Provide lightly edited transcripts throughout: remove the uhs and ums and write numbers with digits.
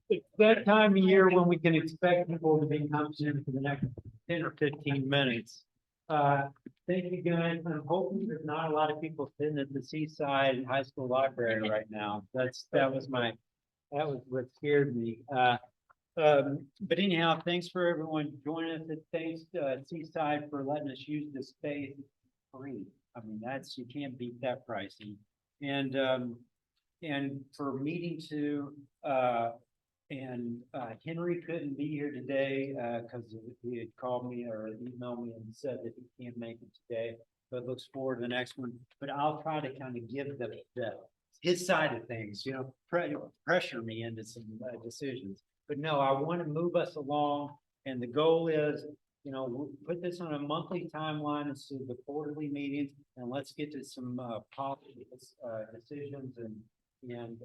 It's that time of year when we can expect people to be coming in for the next 10 or 15 minutes. Thank you guys. I'm hoping there's not a lot of people sitting at the Seaside High School Library right now. That was what scared me. But anyhow, thanks for everyone joining us. Thanks Seaside for letting us use this space. It's free. I mean, you can't beat that pricing. And for meeting two, Henry couldn't be here today because he had called me or emailed me and said that he can't make it today, but looks forward to the next one. But I'll try to kind of give his side of things, pressure me into some decisions. But no, I want to move us along, and the goal is, we'll put this on a monthly timeline instead of the quarterly meetings, and let's get to some policy decisions and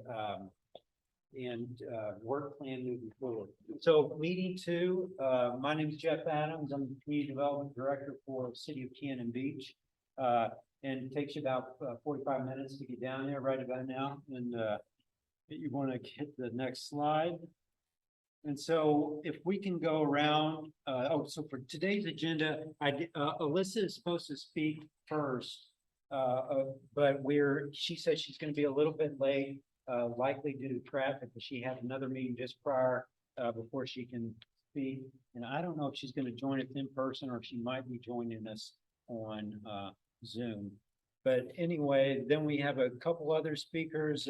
work plan moving forward. So meeting two, my name is Jeff Adams. I'm the Community Development Director for City of Cannon Beach. And it takes you about 45 minutes to get down there right about now. And you want to hit the next slide. And so if we can go around, so for today's agenda, Alyssa is supposed to speak first, but she said she's going to be a little bit late. Likely due to traffic, but she had another meeting just prior before she can speak. And I don't know if she's going to join us in person or if she might be joining us on Zoom. But anyway, then we have a couple other speakers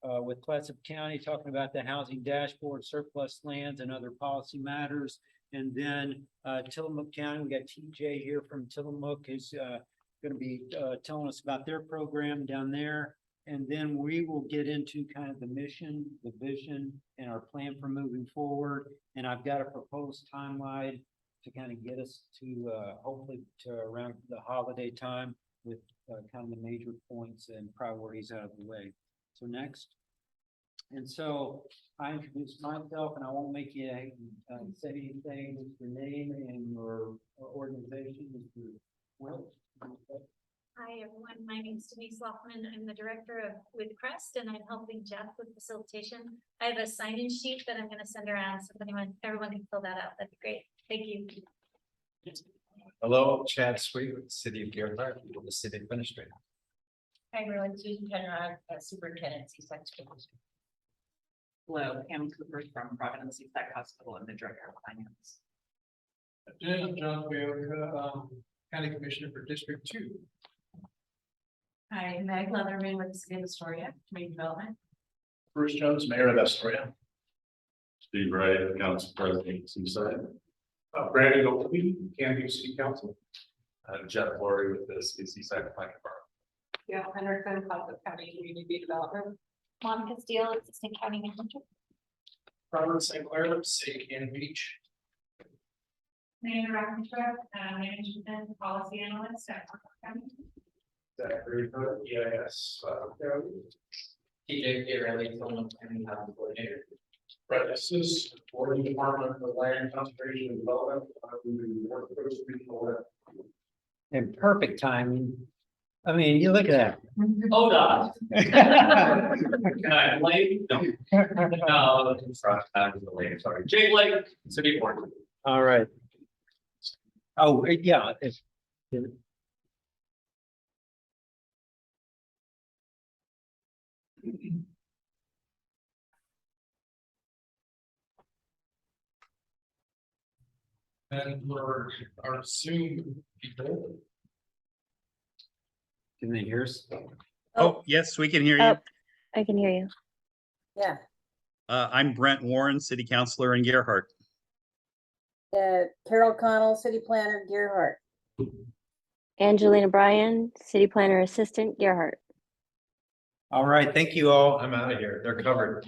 with Clatsop County talking about the housing dashboard, surplus lands, and other policy matters. And then Tillamook County, we got TJ here from Tillamook, who's going to be telling us about their program down there. And then we will get into kind of the mission, the vision, and our plan for moving forward. And I've got a proposed timeline to kind of get us to hopefully to around the holiday time with kind of the major points and priorities out of the way. So next. And so I introduced myself, and I won't make you say anything with your name and your organization. Mr. Welch. Hi, everyone. My name is Denise Loffman. I'm the director with Crest, and I'm helping Jeff with facilitation. I have a sign-in sheet that I'm going to send around, so if everyone can fill that out, that'd be great. Thank you. Hello, Chad Sweet with the City of Gerhart, the City Administrator. Hi, everyone. Susan Penrod, Superintendent Seaside School District. Hello, Pam Cooper from Providence Seaside Hospital and the Director of Finance. I'm John Bayoka, County Commissioner for District 2. Hi, Meg Leatherman with the City of Astoria, Community Development. Bruce Jones, Mayor of Astoria. Steve Wright, Council President, Seaside. Brandon Oakley, Canby City Council. Jeff Laurie with the Seaside Planning Department. Yeah, Henderson, Clatsop County Community Development. Monica Steele, Assistant County Manager. Robert St. Clair, City Cannon Beach. Amanda Rockenstruck, Management Policy Analyst at County. Zachary Hood, EIS. TJ Riley, Tillamook County Housing Coordinator. Right, this is for the Department of Land Conservation and Development. And perfect timing. I mean, you look at that. Oh, God. Can I blame? No. No, later. Sorry. Jay Blake, City Board. All right. Oh, yeah. And for our Zoom people. Can they hear us? Oh, yes, we can hear you. I can hear you. Yeah. I'm Brent Warren, City Councilor in Gerhart. Carol Connell, City Planner, Gerhart. Angelina Bryan, City Planner Assistant, Gerhart. All right, thank you all. I'm out of here. They're covered.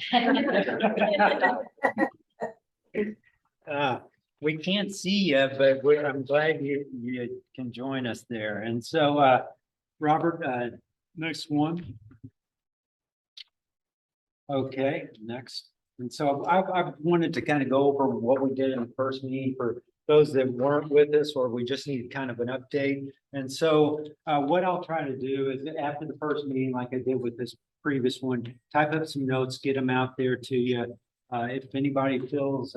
We can't see you, but I'm glad you can join us there. And so, Robert, next one. Okay, next. And so I wanted to kind of go over what we did in the first meeting for those that weren't with us, or we just need kind of an update. And so what I'll try to do is after the first meeting, like I did with this previous one. Type up some notes, get them out there to you. If anybody feels,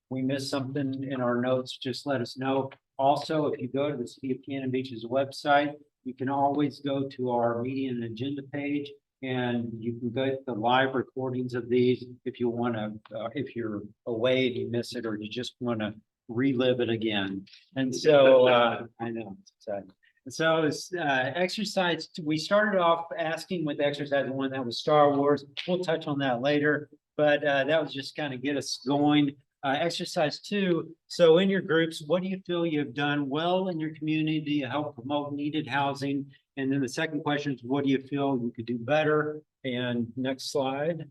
we missed something in our notes, just let us know. Also, if you go to the City of Cannon Beach's website, you can always go to our media and agenda page, and you can get the live recordings of these if you want to, if you're away and you miss it, or you just want to relive it again. And so, I know, it's exciting. And so it's exercise, we started off asking with exercise one that was Star Wars. We'll touch on that later, but that was just kind of get us going. Exercise 2, so in your groups, what do you feel you've done well in your community to help promote needed housing? And then the second question is, what do you feel you could do better? And next slide.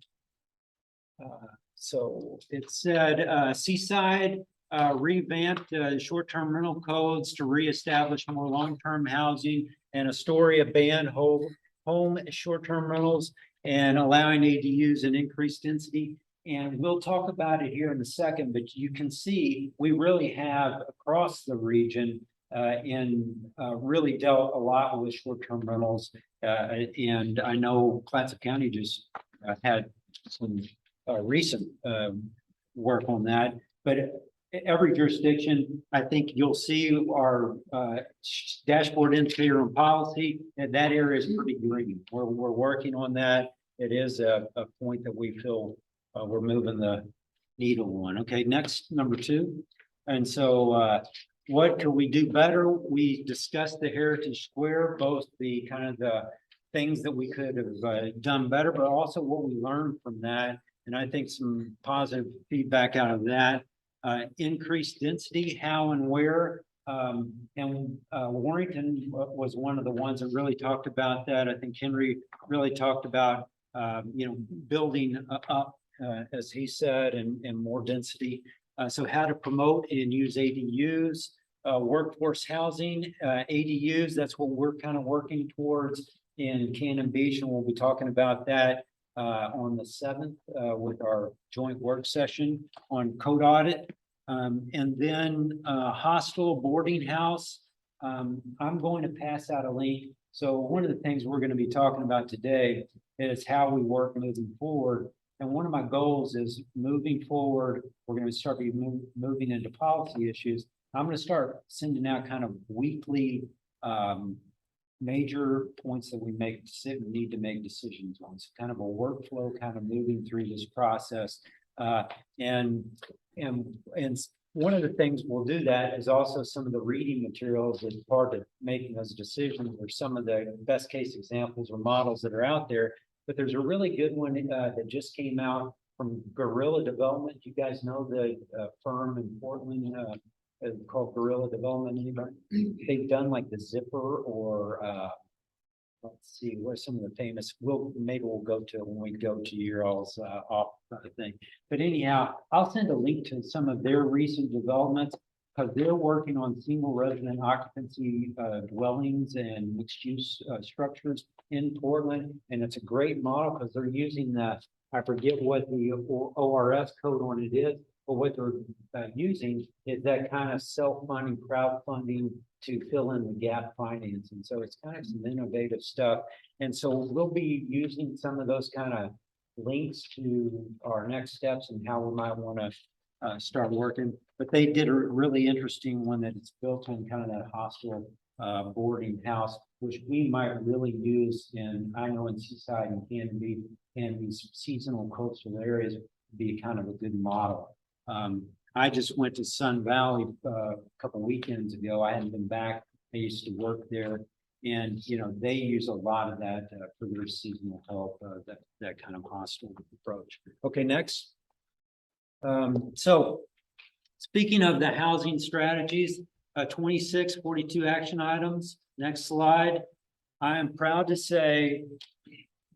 So it said Seaside revamped short-term rental codes to reestablish more long-term housing, and Astoria banned home short-term rentals and allowing ADUs and increased density. And we'll talk about it here in a second, but you can see we really have across the region and really dealt a lot with short-term rentals. And I know Clatsop County just had some recent work on that, but every jurisdiction, I think you'll see our dashboard indicator on policy, and that area is pretty green. We're working on that. It is a point that we feel we're moving the needle on. Okay, next, number 2. And so what can we do better? We discussed the Heritage Square, both the kind of the things that we could have done better, but also what we learned from that. And I think some positive feedback out of that. Increased density, how and where. And Warrington was one of the ones that really talked about that. I think Henry really talked about, building up, as he said, and more density. So how to promote and use ADUs, workforce housing, ADUs, that's what we're kind of working towards in Cannon Beach. And we'll be talking about that on the 7th with our joint work session on code audit. And then hostel boarding house. I'm going to pass out a link. So one of the things we're going to be talking about today is how we work moving forward. And one of my goals is moving forward, we're going to start moving into policy issues. I'm going to start sending out kind of weekly major points that we need to make decisions on. So kind of a workflow, kind of moving through this process. And one of the things we'll do that is also some of the reading materials as part of making those decisions, or some of the best case examples or models that are out there. But there's a really good one that just came out from Gorilla Development. You guys know the firm in Portland called Gorilla Development. Anybody? They've done like the Zipper or let's see, what are some of the famous, maybe we'll go to it when we go to your all's off thing. But anyhow, I'll send a link to some of their recent developments, because they're working on single resident occupancy dwellings and mixed use structures in Portland. And it's a great model because they're using I forget what the ORS code on it is, but what they're using is that kind of self-funding, crowdfunding to fill in the gap financing. So it's kind of some innovative stuff. And so we'll be using some of those kind of links to our next steps and how we might want to start working. But they did a really interesting one that it's built on kind of that hostel boarding house, which we might really use I know in Seaside and Cannon and these seasonal coastal areas be kind of a good model. I just went to Sun Valley a couple weekends ago. I hadn't been back. I used to work there, and they use a lot of that for their seasonal help. That kind of hostel approach. Okay, next. So speaking of the housing strategies, 2642 action items. Next slide. I am proud to say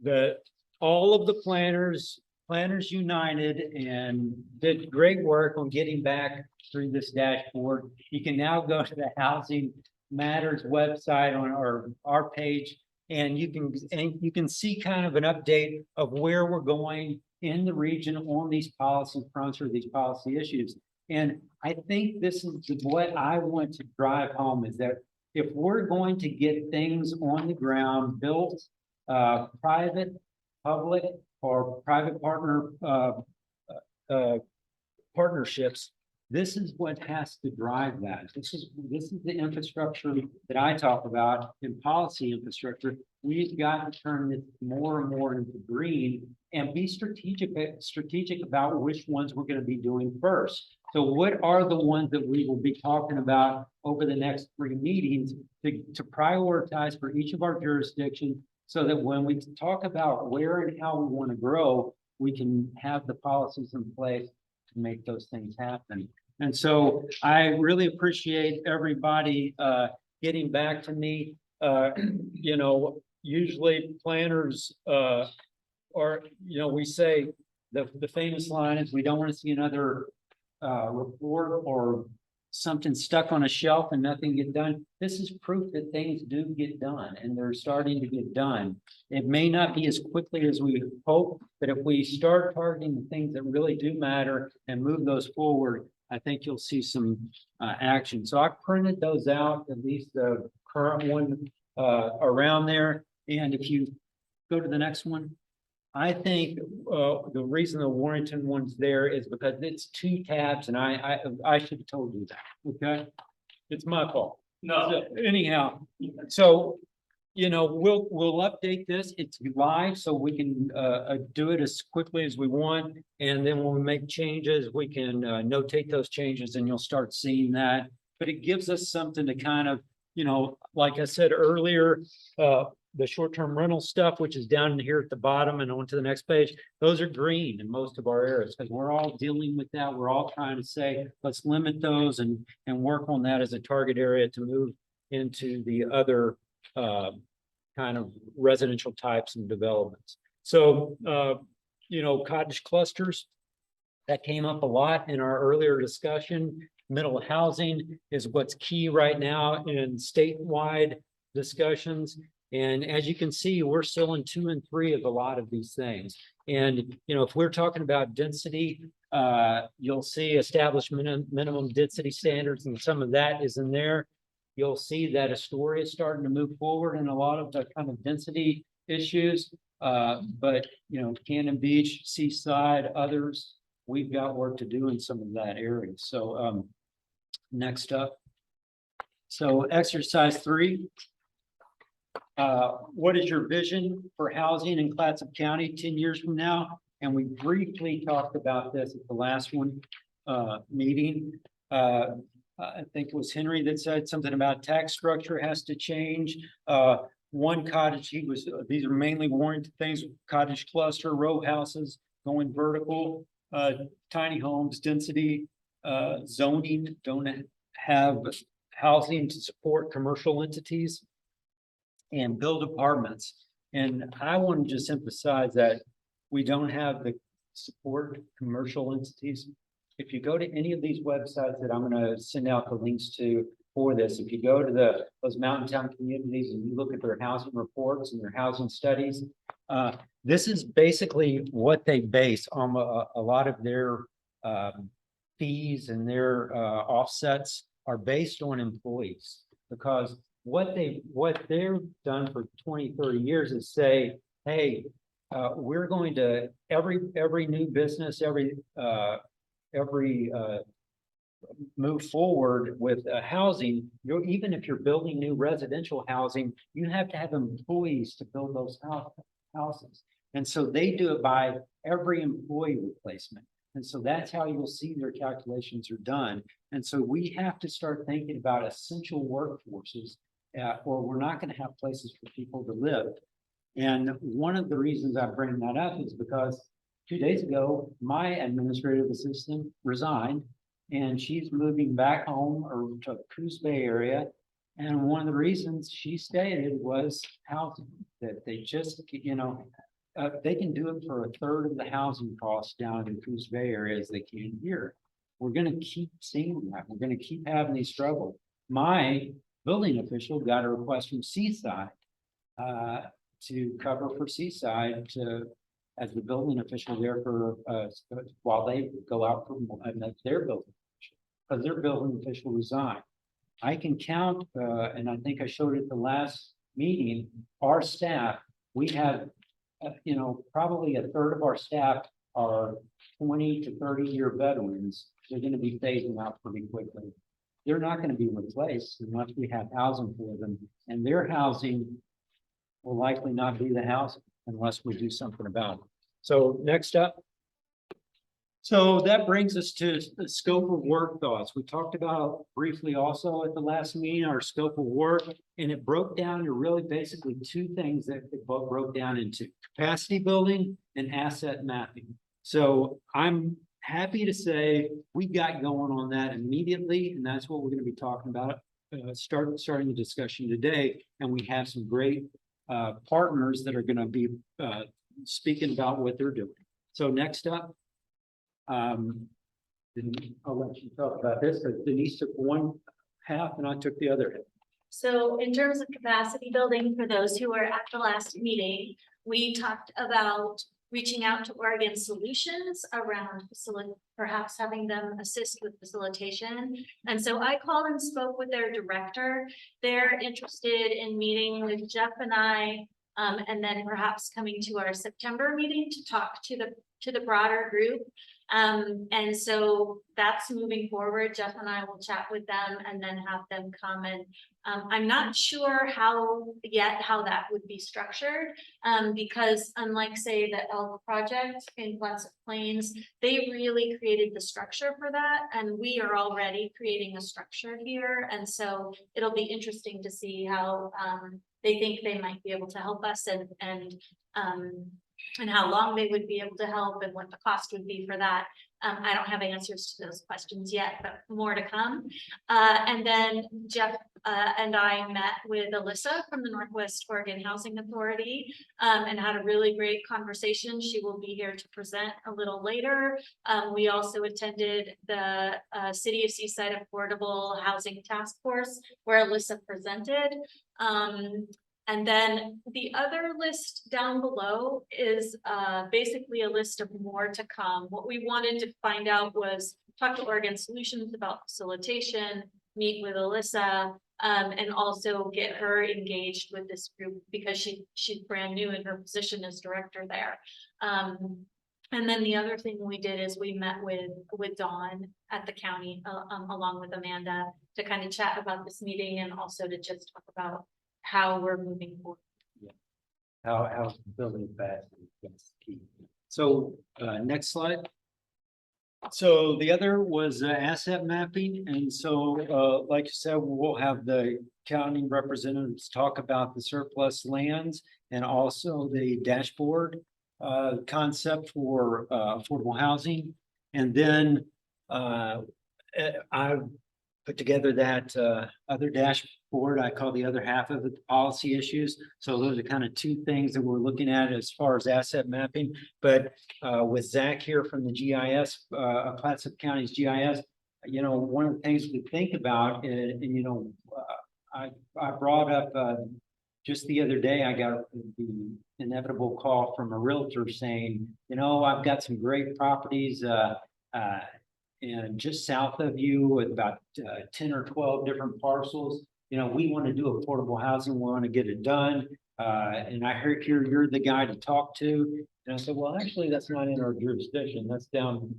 that all of the Planners United and did great work on getting back through this dashboard. You can now go to the Housing Matters website on our page, and you can see kind of an update of where we're going in the region on these policy fronts or these policy issues. And I think this is what I want to drive home, is that if we're going to get things on the ground built, private public or private partnerships, this is what has to drive that. This is the infrastructure that I talk about in policy infrastructure. We've got to turn this more and more into green and be strategic about which ones we're going to be doing first. So what are the ones that we will be talking about over the next 3 meetings to prioritize for each of our jurisdictions, so that when we talk about where and how we want to grow, we can have the policies in place to make those things happen. And so I really appreciate everybody getting back to me. You know, usually planners are, you know, we say the famous line is, we don't want to see another report or something stuck on a shelf and nothing get done. This is proof that things do get done, and they're starting to get done. It may not be as quickly as we hope, but if we start targeting the things that really do matter and move those forward, I think you'll see some action. So I printed those out, at least the current one around there. And if you go to the next one, I think the reason the Warrington one's there is because it's 2 tabs, and I should have told you that. Okay, it's my fault. No. So, anyhow, so you know, we'll update this. It's live, so we can do it as quickly as we want, and then when we make changes, we can notate those changes, and you'll start seeing that. But it gives us something to kind of, you know, like I said earlier, the short-term rental stuff, which is down here at the bottom and on to the next page, those are green in most of our areas, because we're all dealing with that. We're all trying to say, let's limit those and work on that as a target area to move into the other kind of residential types and developments. So, you know, cottage clusters, that came up a lot in our earlier discussion. Middle housing is what's key right now in statewide discussions. And as you can see, we're still in 2 and 3 of a lot of these things. And, you know, if we're talking about density, you'll see established minimum density standards, and some of that is in there. You'll see that Astoria is starting to move forward in a lot of the kind of density issues. But, you know, Cannon Beach, Seaside, others, we've got work to do in some of that area. So next up. So exercise 3. What is your vision for housing in Clatsop County 10 years from now? And we briefly talked about this at the last meeting. I think it was Henry that said something about tax structure has to change. One cottage, these are mainly warranted things, cottage cluster, row houses, going vertical, tiny homes, density, zoning, don't have housing to support commercial entities, and build apartments. And I want to just emphasize that we don't have the support commercial entities. If you go to any of these websites that I'm going to send out the links to for this, if you go to those mountain town communities and you look at their housing reports and their housing studies, this is basically what they base on a lot of their fees, and their offsets are based on employees, because what they've done for 20, 30 years is say, hey, we're going to every new business, every move forward with housing, even if you're building new residential housing, you have to have employees to build those houses. And so they do it by every employee replacement. And so that's how you'll see their calculations are done. And so we have to start thinking about essential workforces, or we're not going to have places for people to live. And one of the reasons I bring that up is because 2 days ago, my administrative assistant resigned, and she's moving back home or to Coos Bay area. And one of the reasons she stated was housing, that they just, you know, they can do it for 1/3 of the housing costs down in Coos Bay area as they can here. We're going to keep seeing that. We're going to keep having these struggles. My building official got a request from Seaside to cover for Seaside as the building official there for while they go out for their building official, because their building official resigned. I can count, and I think I showed it the last meeting, our staff, we have probably a third of our staff are 20 to 30-year veterans. They're gonna be phasing out pretty quickly. They're not gonna be replaced unless we have housing for them, and their housing will likely not be the housing unless we do something about it. So next up. So that brings us to the scope of work thoughts. We talked about briefly also at the last meeting, our scope of work, and it broke down to really basically two things that it both broke down into: capacity building and asset mapping. So I'm happy to say we got going on that immediately, and that's what we're going to be talking about, starting the discussion today. And we have some great partners that are going to be speaking about what they're doing. So next up. I'll let you talk about this, but Denise took one half and I took the other half. So in terms of capacity building, for those who were at the last meeting, we talked about reaching out to Oregon Solutions around perhaps having them assist with facilitation. And so I called and spoke with their director. They're interested in meeting with Jeff and I, and then perhaps coming to our September meeting to talk to the broader group. And so that's moving forward. Jeff and I will chat with them and then have them come. And I'm not sure how that would be structured, because unlike say the Elk project in Clatsop Plains, they really created the structure for that, and we are already creating a structure here. And so it'll be interesting to see how they think they might be able to help us, and how long they would be able to help and what the cost would be for that. I don't have answers to those questions yet, but more to come. And then Jeff and I met with Alyssa from the Northwest Oregon Housing Authority and had a really great conversation. She will be here to present a little later. We also attended the City of Seaside Affordable Housing Task Force where Alyssa presented. And then the other list down below is basically a list of more to come. What we wanted to find out was talk to Oregon Solutions about facilitation, meet with Alyssa, and also get her engaged with this group because she's brand new in her position as director there. And then the other thing we did is we met with Dawn at the county along with Amanda to kind of chat about this meeting and also to just talk about how we're moving forward. Yeah. How building fast is key. So next slide. So the other was asset mapping. And so like you said, we'll have the county representatives talk about the surplus lands and also the dashboard concept for affordable housing. And then I've put together that other dashboard. I call the other half of it the policy issues. So those are kind of two things that we're looking at as far as asset mapping. But with Zach here from the GIS, Clatsop County's GIS, one of the things we think about, I brought up just the other day, I got the inevitable call from a realtor saying, I've got some great properties and just south of you with about 10 or 12 different parcels. We want to do affordable housing. We want to get it done. And I heard you're the guy to talk to. And I said, well, actually, that's not in our jurisdiction. That's down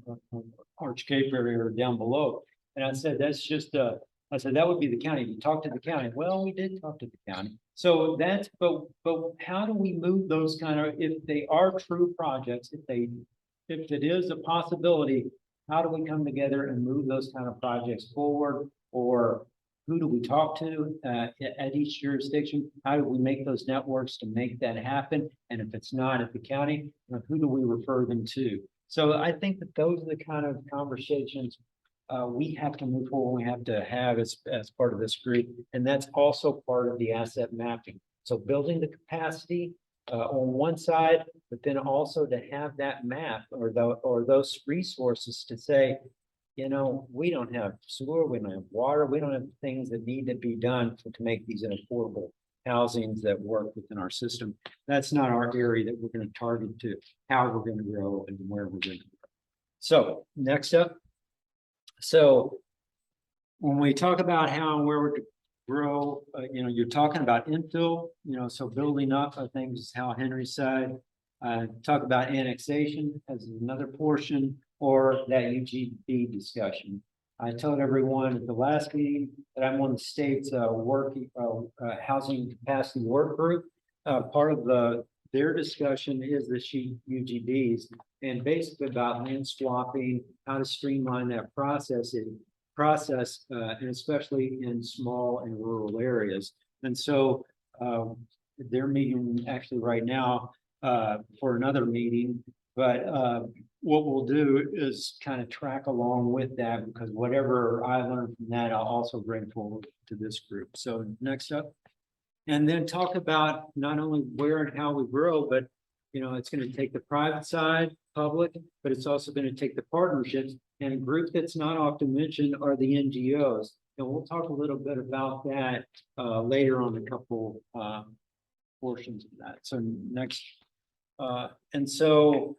Arch Cape area or down below. And I said, that's just, I said, that would be the county. You talk to the county. Well, we did talk to the county. So that's, but how do we move those kind of, if they are true projects, if it is a possibility, how do we come together and move those kind of projects forward? Or who do we talk to at each jurisdiction? How do we make those networks to make that happen? And if it's not at the county, who do we refer them to? So I think that those are the kind of conversations we have to move forward. We have to have as part of this group. And that's also part of the asset mapping. So building the capacity on one side, but then also to have that map or those resources to say, we don't have sewer, we don't have water, we don't have things that need to be done to make these affordable housings that work within our system. That's not our area that we're going to target to how we're going to grow and where we're going to grow. So next up. So when we talk about how and where we're to grow, you're talking about infill, so building up, I think is how Henry said. talk about annexation as another portion, or that UGB discussion. I told everyone at the last meeting that I'm on the state's housing capacity work group. Part of their discussion is the UGBs, and basically about land swapping, how to streamline that process, and especially in small and rural areas. And so they're meeting actually right now for another meeting, but what we'll do is kind of track along with that, because whatever I learned from that, I'll also bring forward to this group. So next up, and then talk about not only where and how we grow, but it's going to take the private side, public, but it's also going to take the partnerships. And a group that's not often mentioned are the NGOs. And we'll talk a little bit about that later on, a couple portions of that. So next, and so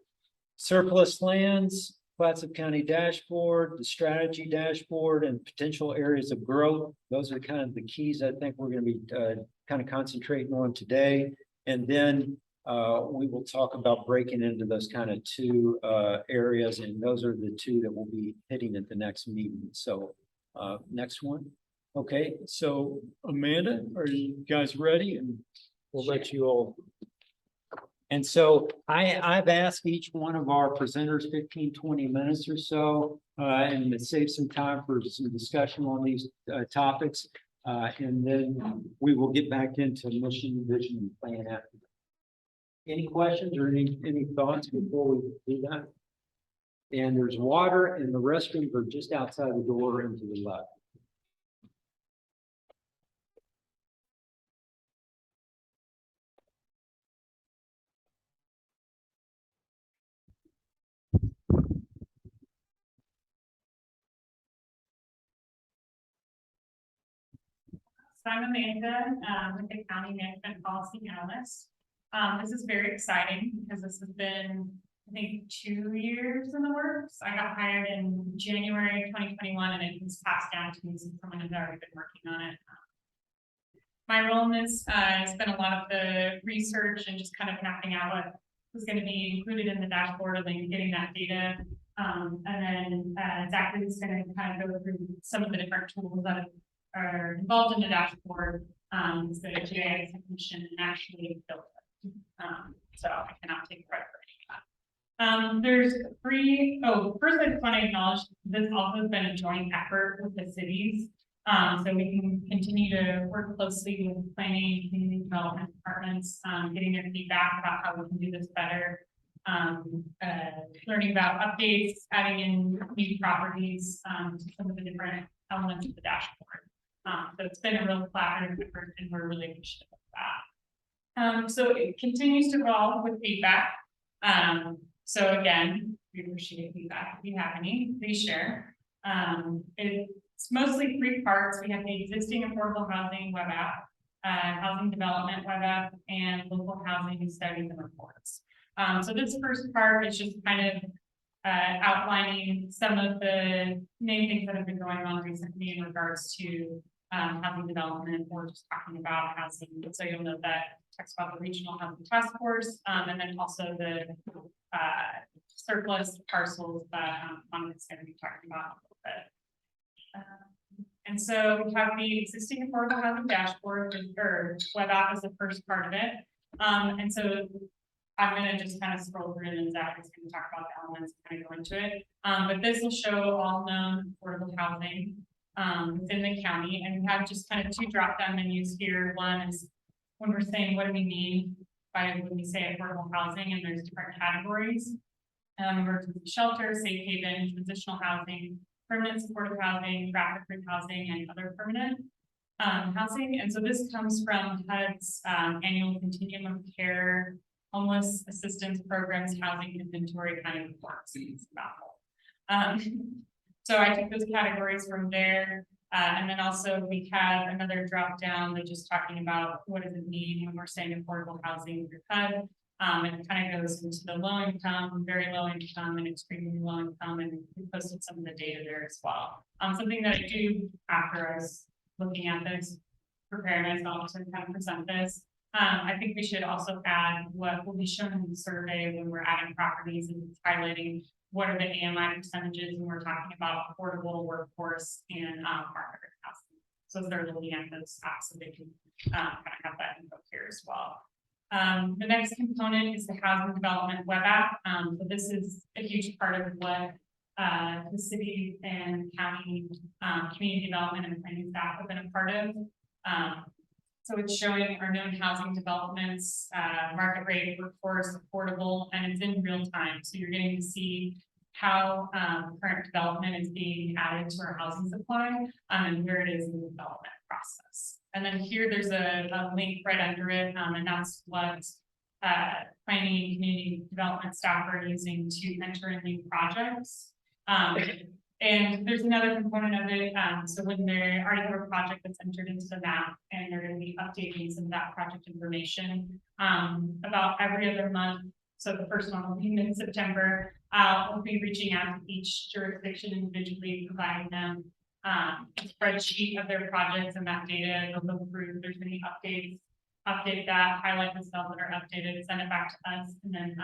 surplus lands, Clatsop County dashboard, the strategy dashboard, and potential areas of growth. Those are kind of the keys I think we're going to be kind of concentrating on today. And then we will talk about breaking into those kind of two areas, and those are the two that we'll be hitting at the next meeting. So next one. Okay, so Amanda, are you guys ready? And we'll let you all. And so I've asked each one of our presenters 15-20 minutes or so, and to save some time for some discussion on these topics. And then we will get back into mission, vision, and plan after that. Any questions or any thoughts before we do that? And there's water, and the restrooms are just outside the door and to the left. So I'm Amanda, with the County Management Policy Analyst. This is very exciting because this has been, I think, 2 years in the works. I got hired in January 2021, and it was passed down to me since someone had already been working on it. My role in this has been a lot of the research and just kind of mapping out what was going to be included in the dashboard and then getting that data. And then Zachary is going to kind of go through some of the different tools that are involved in the dashboard, the GIS technician and actually built it. So I cannot take credit for any of that. There's three, first I just want to acknowledge this also has been a joint effort with the cities. So we can continue to work closely with planning, community development departments, getting their feedback about how we can do this better. Learning about updates, adding in new properties to some of the different elements of the dashboard. So it's been a real collaborative effort, and we're really appreciative of that. So it continues to evolve with feedback. So again, we appreciate feedback. If you have any, please share. It's mostly 3 parts. We have the existing affordable housing web app, housing development web app, and local housing studies and reports. So this first part is just kind of outlining some of the main things that have been going on recently in regards to housing development, or just talking about housing. So you'll know that talks about the regional housing taskforce, and then also the surplus parcels that Monica's going to be talking about a little bit. And so we have the existing affordable housing dashboard, or web app is the first part of it. And so I'm going to just kind of scroll through, and Zach is going to talk about the elements and kind of go into it. But this will show all known affordable housing within the county, and we have just kind of 2 drop-down menus here. One is when we're saying what do we mean by when we say affordable housing, and there's different categories. Emergency shelter, safe haven, transitional housing, permanent supportive housing, rapid housing, and other permanent housing. And so this comes from HUD's annual continuum of care, homeless assistance programs, housing inventory kind of reports. So I took those categories from there. And then also we have another drop down that just talking about what does it mean when we're saying affordable housing through HUD. And it kind of goes into the low income, very low income, and extremely low income, and we posted some of the data there as well. Something that I do after I was looking at this, prepare myself to kind of present this, I think we should also add what will be shown in the survey when we're adding properties and highlighting what are the AMI percentages when we're talking about affordable workforce and market rate housing. So as they're looking at those stats, so they can kind of have that info here as well. The next component is the housing development web app. So this is a huge part of what the city and county community development and planning staff have been a part of. So it's showing our known housing developments, market rate, workforce, affordable, and it's in real time. So you're getting to see how current development is being added to our housing supply and where it is in the development process. And then here there's a link right under it, and that's what planning and community development staff are using to enter in new projects. And there's another component of it. So when they already have a project that's entered into the map and they're going to be updating some of that project information about every other month. So the first one will be mid-September. We'll be reaching out to each jurisdiction individually, providing them a spreadsheet of their projects and that data. They'll go through if there's any updates, update that, highlight the cells that are updated, send it back to us, and then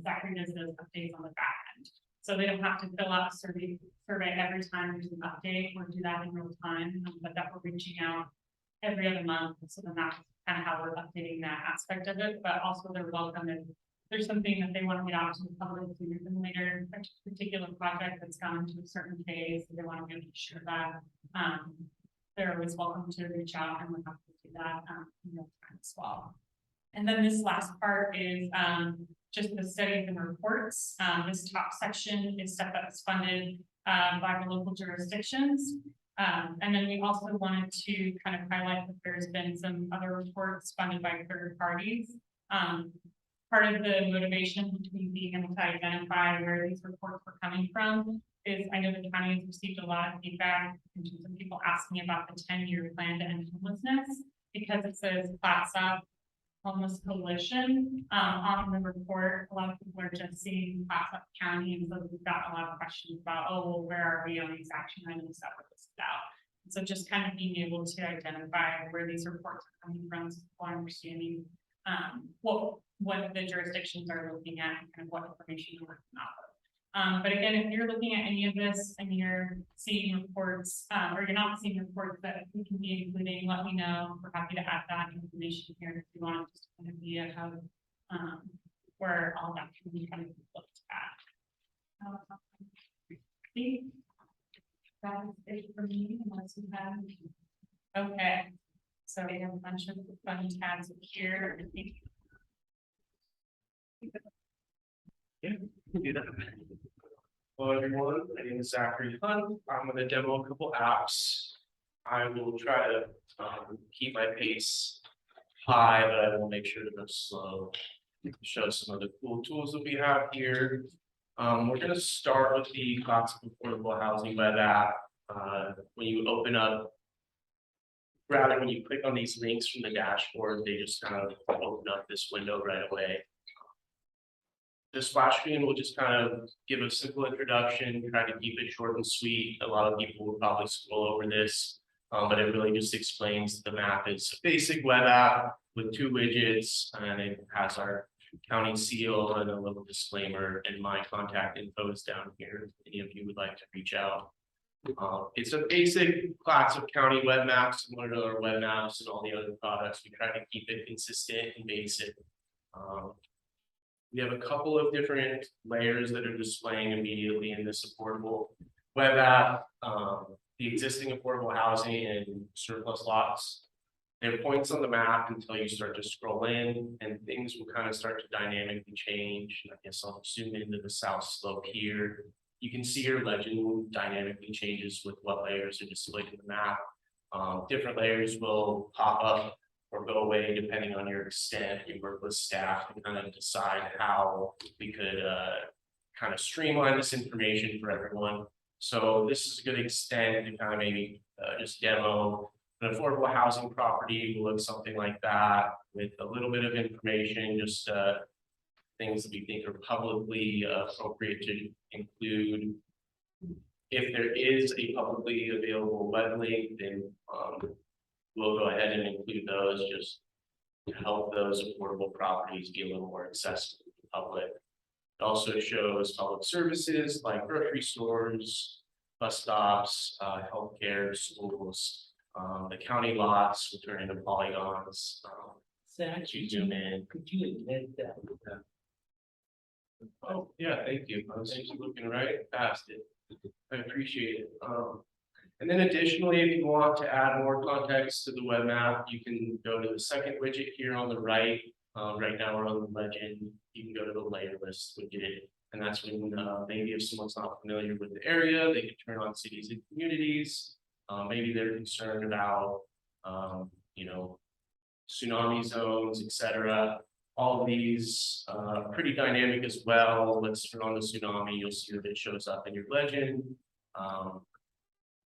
Zachary does those updates on the back end. So they don't have to fill out a survey every time there's an update or do that in real time, but that we're reaching out every other month. So then that's kind of how we're updating that aspect of it, but also they're welcome if there's something that they want to get out to the public sooner than later, a particular project that's gone to a certain phase, they want to be able to share that. They're always welcome to reach out and we're happy to do that in real time as well. And then this last part is just the studies and reports. This top section is stuff that's funded by the local jurisdictions. And then we also wanted to kind of highlight that there's been some other reports funded by third parties. Part of the motivation between being able to identify where these reports were coming from is I know the county has received a lot of feedback in terms of people asking about the 10-year plan to end homelessness because it says Clatsop Homeless Coalition on the report. A lot of people are just seeing Clatsop County, and so we've got a lot of questions about, oh, well, where are we on these action items that were listed out? And so just kind of being able to identify where these reports are coming from, so people are understanding what the jurisdictions are looking at and kind of what information you're working off of. But again, if you're looking at any of this and you're seeing reports or you're not seeing reports that we can be including, let me know. We're happy to add that information here if you want just an idea of where all that can be kind of looked at. That is it for me, unless you have. Okay, so we have a bunch of fun tabs here. Yeah, do that. Hello, everyone. My name is Zachary Hunt. I'm going to demo a couple apps. I will try to keep my pace high, but I will make sure to go slow. Show some of the cool tools that we have here. We're going to start with the Clatsop Affordable Housing web app. When you open up, rather when you click on these links from the dashboard, they just kind of open up this window right away. The splash screen will just kind of give a simple introduction, try to keep it short and sweet. A lot of people will probably scroll over this, but it really just explains the map is a basic web app with 2 widgets, and it has our county seal and a little disclaimer, and my contact info is down here if any of you would like to reach out. It's a basic Clatsop County web map, similar to our web maps and all the other products. We try to keep it consistent and basic. We have a couple of different layers that are displaying immediately in this affordable web app. The existing affordable housing and surplus lots. There are points on the map until you start to scroll in and things will kind of start to dynamically change. I guess I'll zoom into the south slope here. You can see your legend dynamically changes with what layers are displayed in the map. Different layers will pop up or go away depending on your extent. We work with staff to kind of decide how we could kind of streamline this information for everyone. So this is a good extent to kind of maybe just demo an affordable housing property will look something like that with a little bit of information, just things that we think are publicly appropriate to include. If there is a publicly available web link, then we'll go ahead and include those. Just to help those affordable properties be a little more accessible to the public. It also shows public services like grocery stores, bus stops, healthcare, schools, the county lots, which are into polygons. As you zoom in. Could you admit that? Oh, yeah, thank you. I was just looking right past it. I appreciate it. And then additionally, if you want to add more context to the web map, you can go to the second widget here on the right. Right now we're on the legend. You can go to the layer list widget. And that's when maybe if someone's not familiar with the area, they can turn on cities and communities. Maybe they're concerned about, you know, tsunami zones, etc. All of these pretty dynamic as well. Let's turn on the tsunami. You'll see that it shows up in your legend.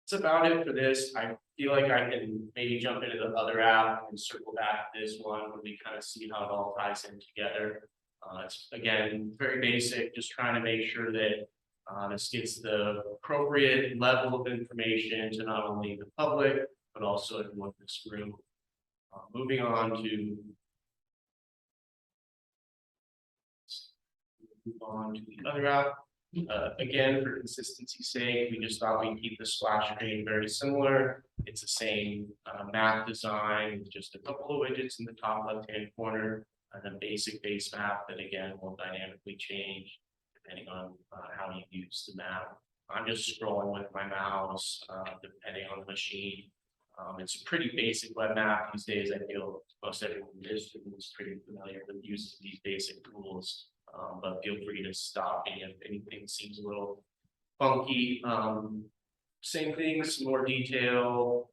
That's about it for this. I feel like I can maybe jump into the other app and circle back to this one where we kind of see how it all ties in together. It's again very basic, just trying to make sure that this gets the appropriate level of information to not only the public but also everyone in this room. Moving on to the other app. Again, for consistency's sake, we just thought we'd keep the splash screen very similar. It's the same map design, with just a couple of widgets in the top left-hand corner, and a basic base map that again will dynamically change depending on how you use the map. I'm just scrolling with my mouse, depending on the machine. It's a pretty basic web map these days. I feel most everyone is pretty familiar with the use of these basic tools. But feel free to stop me if anything seems a little funky. Same thing, some more detail.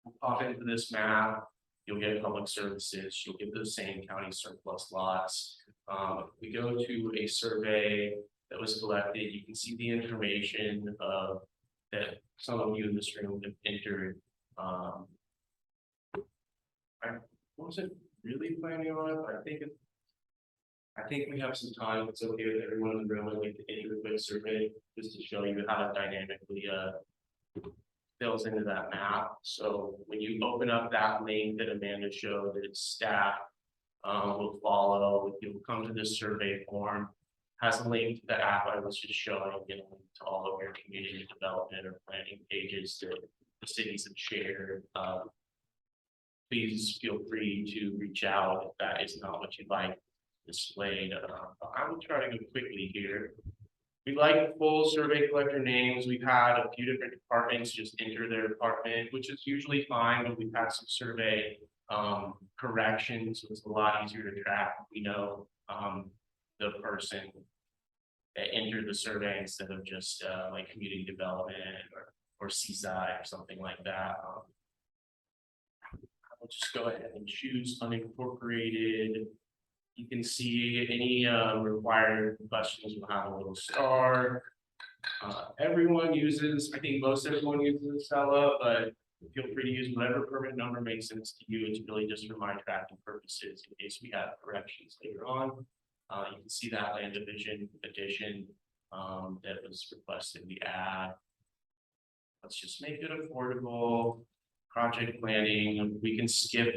We'll pop into this map. You'll get public services. You'll get the same county surplus lots. If we go to a survey that was collected, you can see the information that some of you in this room have entered. I wasn't really planning on it. I think we have some time. It's okay with everyone in the room. I'd like to enter a quick survey just to show you how it dynamically fills into that map. So when you open up that link that Amanda showed, that it's staff will follow. You'll come to this survey form. Has a link to the app I was just showing, and a link to all of your community development or planning pages that the cities have shared. Please feel free to reach out if that is not what you'd like displayed. I will try to go quickly here. We like full survey collector names. We've had a few different departments just enter their department, which is usually fine, but we've had some survey corrections, so it's a lot easier to track. We know the person that entered the survey instead of just like community development or CSI or something like that. I'll just go ahead and choose unincorporated. You can see any required questions will have a little star. Everyone uses, I think most everyone uses Stella, but feel free to use whatever permit number makes sense to you. It's really just for my tracking purposes in case we have corrections later on. You can see that land division addition that was requested we add. Let's just make it affordable. Project planning, we can skip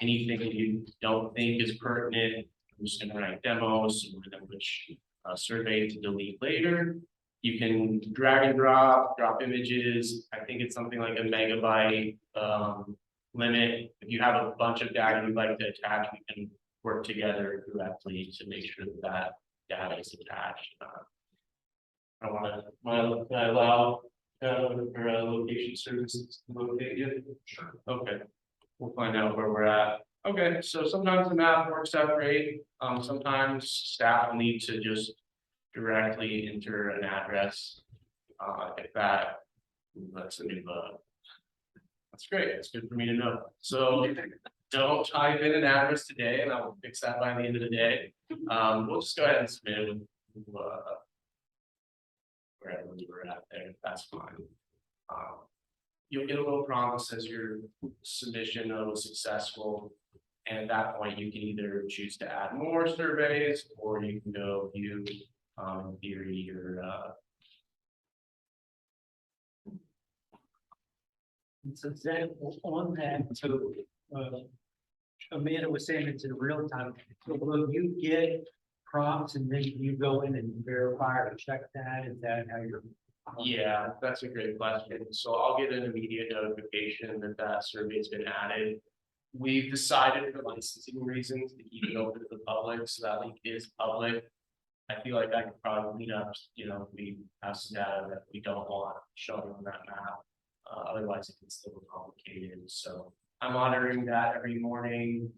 anything that you don't think is pertinent. I'm just gonna write demos, and then which survey to delete later. You can drag and drop images. I think it's something like a megabyte limit. If you have a bunch of data you'd like to attach, we can work together directly to make sure that that data is attached. I want to allow location services to locate it. Sure. Okay, we'll find out where we're at. Okay, so sometimes the map works out great. Sometimes staff will need to just directly enter an address. If that's a new that's great. It's good for me to know. So don't type in an address today, and I will fix that by the end of the day. We'll just go ahead and submit it with wherever we were at there. That's fine. You'll get a little prompt that says your submission was successful. And at that point, you can either choose to add more surveys, or you can go view in theory your So Zach, on that, so Amanda was saying it's in real time. So will you get prompts and then you go in and verify or check that? Is that how you're? Yeah, that's a great question. So I'll get an immediate notification that that survey's been added. We've decided for licensing reasons to keep it open to the public, so that link is public. I feel like I could probably clean up, we have some data that we don't want showing on that map. Otherwise it gets a little complicated, so I'm monitoring that every morning.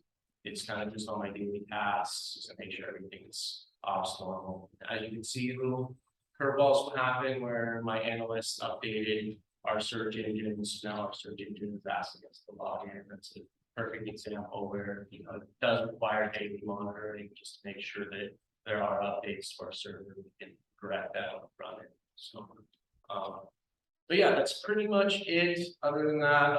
It's kind of just on my daily tasks, just to make sure everything's ops normal. As you can see, little curveballs will happen where my analysts updated our search engines. Now our search engine is asking us to log in. That's a perfect example where, it does require daily monitoring just to make sure that there are updates to our server. We can correct that on the front end. So, but yeah, that's pretty much it. Other than that,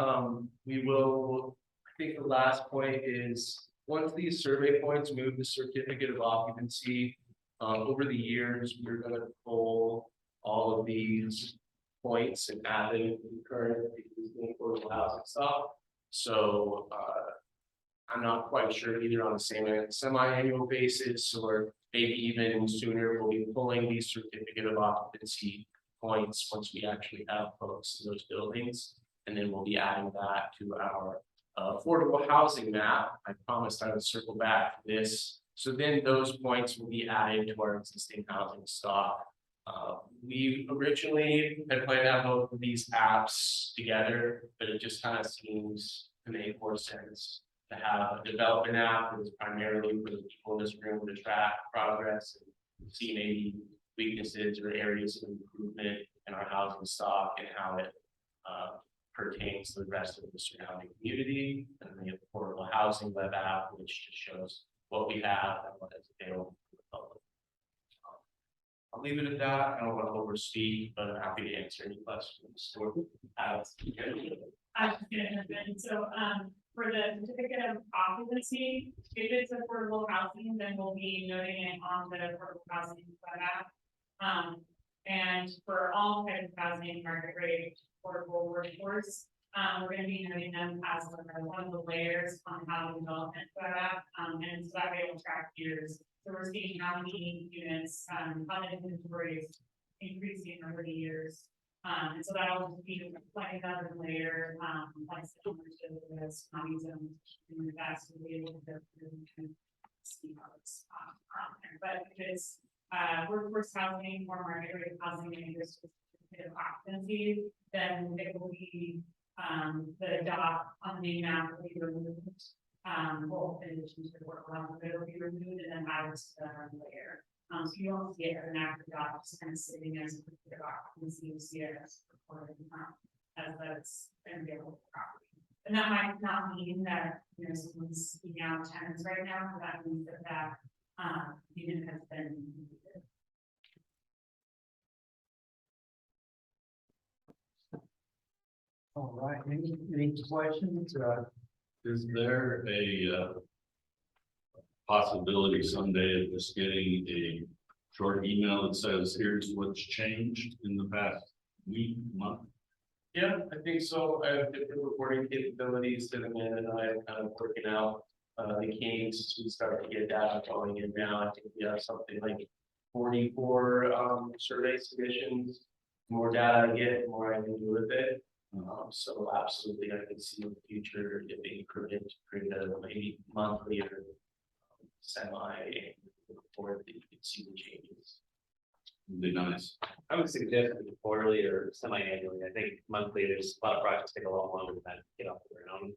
we will, I think the last point is once these survey points move the certificate of occupancy, over the years, we're going to pull all of these points and add them to the current existing affordable housing stock. So I'm not quite sure either on the semi-annual basis or maybe even sooner. We'll be pulling these certificate of occupancy points once we actually have folks in those buildings, and then we'll be adding that to our affordable housing map. I promised I would circle back to this. So then those points will be added to our existing housing stock. We originally had planned to have both of these apps together, but it just kind of seems to make more sense to have a development app that is primarily for the people in this room to track progress and see maybe weaknesses or areas of improvement in our housing stock and how it pertains to the rest of the surrounding community, and the affordable housing web app, which just shows what we have and what is available to the public. I'll leave it at that. I don't want to overspeak, but I'm happy to answer any questions. Alex. I just get it. So, for the certificate of occupancy, if it's affordable housing, then we'll be noting it on the affordable housing web app. And for all types of housing, market rate, affordable workforce, we're going to be noting them as one of the layers on housing development web app. And so that way we'll track years. So we're seeing how many units, how the inventory is increasing over the years. And so that'll just be like another layer, like similar to this county zone in the past, to be able to kind of see how it's there. But if it's workforce housing or market rate housing and there's certificate of occupancy, then it will be the dot on the map will be removed. Both in addition to the work around it will be removed and then added to the layer. So you won't see it as an active dot, just kind of sitting there as a certificate of occupancy. You see it as recorded as that's available property. And that might not mean that someone's seeking out tenants right now, but that means that unit has been completed. All right, any questions? Is there a possibility someday of just getting a short email that says, here's what's changed in the past week, month? Yeah, I think so. I have different reporting capabilities that Amanda and I are kind of working out the kinks. We start to get data going in now. I think we have something like 44 survey submissions. The more data I get, the more I can do with it. So absolutely, I can see in the future if they create a maybe monthly or semi report that you can see the changes. Would be nice. I would suggest quarterly or semi-annually. I think monthly, there's a lot of projects take a lot longer than that to get off the ground.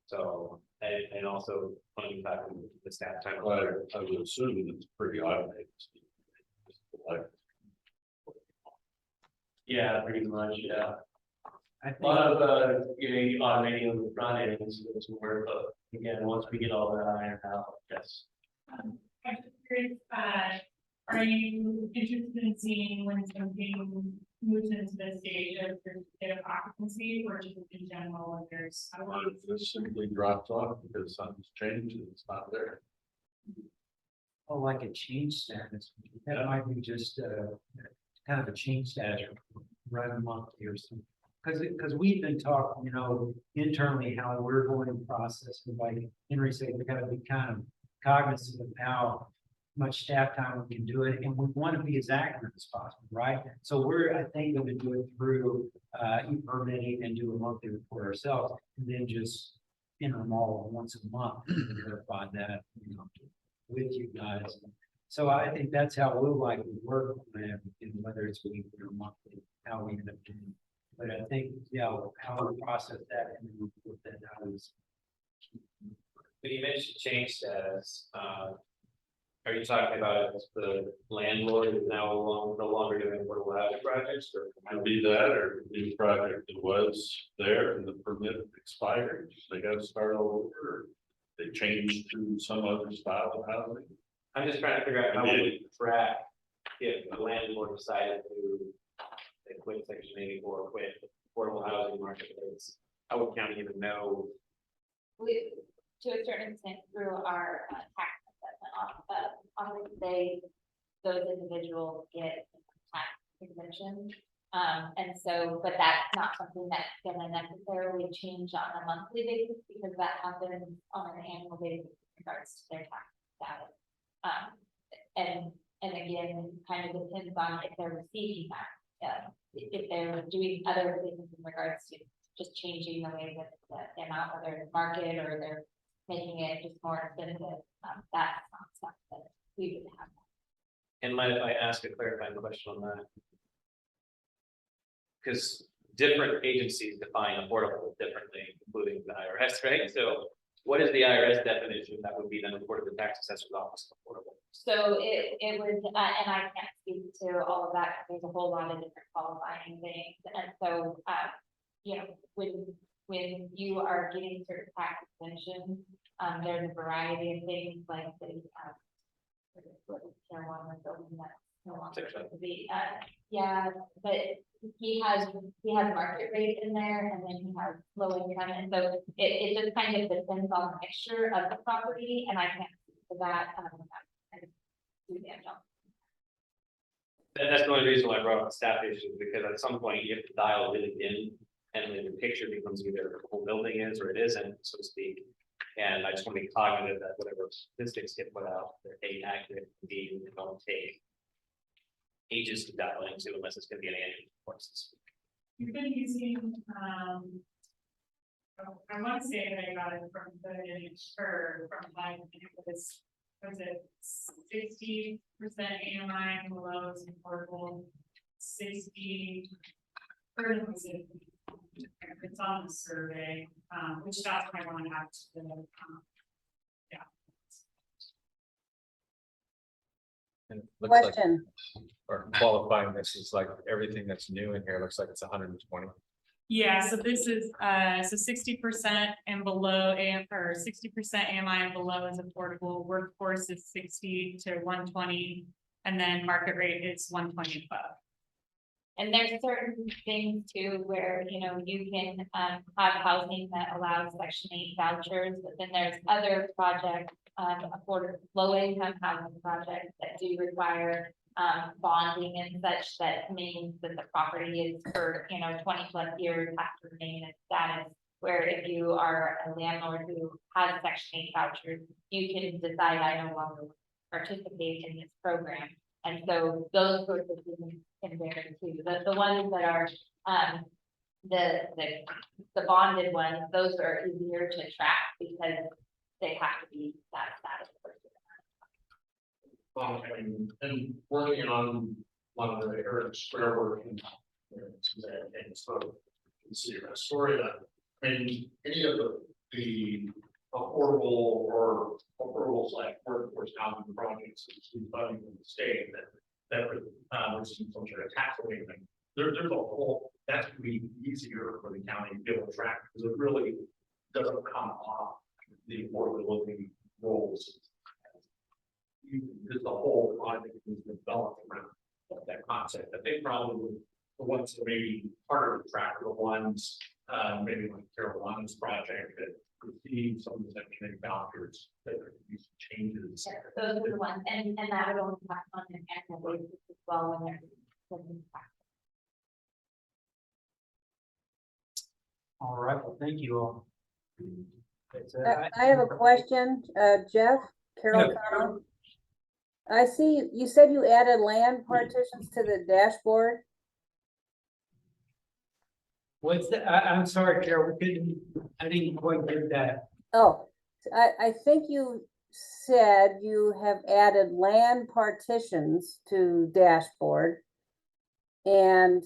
So, and also funding back in the staff time. Well, I would assume it's pretty automated. Yeah, pretty much, yeah. I A think lot of automating on the front end is more, but again, once we get all that ironed out, yes. I'm just curious, are you interested in seeing when something moves into the stage of certificate of occupancy, or just in general, if there's? It just simply drops off because something's changed and it's not there. oh, like a change status. That might be just kind of a change status, run monthly or something. because we've been talking, you know, internally how we're going to process, and like Henry said, we gotta be kind of cognizant of how much staff time we can do it, and we want to be as accurate as possible, right? So we're, I think, going to do it through e-permitting and do a monthly report ourselves, and then just enter them all once a month and verify that, you know, with you guys. So I think that's how we'll likely work on everything, whether it's weekly or monthly, how we end up doing it. But I think, yeah, how we process that and then we put that out is. But you mentioned change status, are you talking about the landlord is now no longer doing affordable housing projects, or? Could be that, or the new project that was there and the permit expired, they gotta start all over. Or they changed to some other style of housing. I'm just trying to figure out how we would track if the landlord decided to say, quit section 84, or quit affordable housing marketplace. How would county even know? We, to a certain extent, through our tax assessment, obviously, those individuals get tax exemption. And so, but that's not something that's gonna necessarily change on a monthly basis, because that happens on an annual basis in regards to their tax status. And again, kind of depends on if they're receiving that, if they're doing other things in regards to just changing the way that the amount, whether it's market or they're making it just more expensive, that's not stuff that we would have. And mind if I ask a clarifying question on that? Because different agencies define affordable differently, including the IRS, right? So what is the IRS definition that would be then reported to the tax assessor's office of affordable? So it was, and I can't speak to all of that, because there's a whole lot of different qualifying things. And so, you know, when you are getting certain tax exemptions, there's a variety of things like the, yeah, but he has market rate in there, and then he has low income, and so it just kind of depends on the mixture of the property, and I can't speak to that. That's the only reason why I brought up the staff issue, because at some point you have to dial it in, and then the picture becomes either the whole building is or it isn't, so to speak. And I just want to be cognitive that whatever statistics get put out, they're A, accurate, B, they don't take ages to dial into unless it's going to be an annual course. You've been using, I want to say that I got it from the, or from like, was it 60% AMI and below is affordable, 60, or was it, it's on the survey, which that's what I want to have to, yeah. And it looks like, Question, or qualifying this is like everything that's new in here looks like it's 120. Yeah, so this is, so 60% and below or 60% AMI and below is affordable, workforce is 60 to 120, and then market rate is 120 above. And there's certain things too, where, you know, you can have housing that allows Section 8 vouchers, but then there's other projects, affordable low income housing projects that do require bonding and such, that means that the property is for, you know, 20+ years after maintenance status. Where if you are a landlord who has Section 8 vouchers, you can decide I no longer participate in this program. And so those sorts of things can vary too. The ones that are the bonded ones, those are easier to track because they have to be that status. And working on one of the Eric Square work and so in City of Astoria, I mean, any of the affordable or affordable like workforce housing projects funding from the state that would receive some sort of tax abatement. There's a whole that's going to be easier for the county to be able to track, because it really doesn't come off the affordability roles. There's the whole project is developed around that concept. I think probably the ones that maybe harder to track are the ones maybe like Carolina's project that receive some of the Section 8 vouchers that are these changes. Those are the ones, and that would only happen on an annual basis as well when they're. All right, well, thank you all. It's, I have a question, Jeff, Carol Yeah. Connell. I see you said you added land partitions to the dashboard. What's the, I'm sorry, Carol, I didn't quite get that. Oh, I think you said you have added land partitions to dashboard. And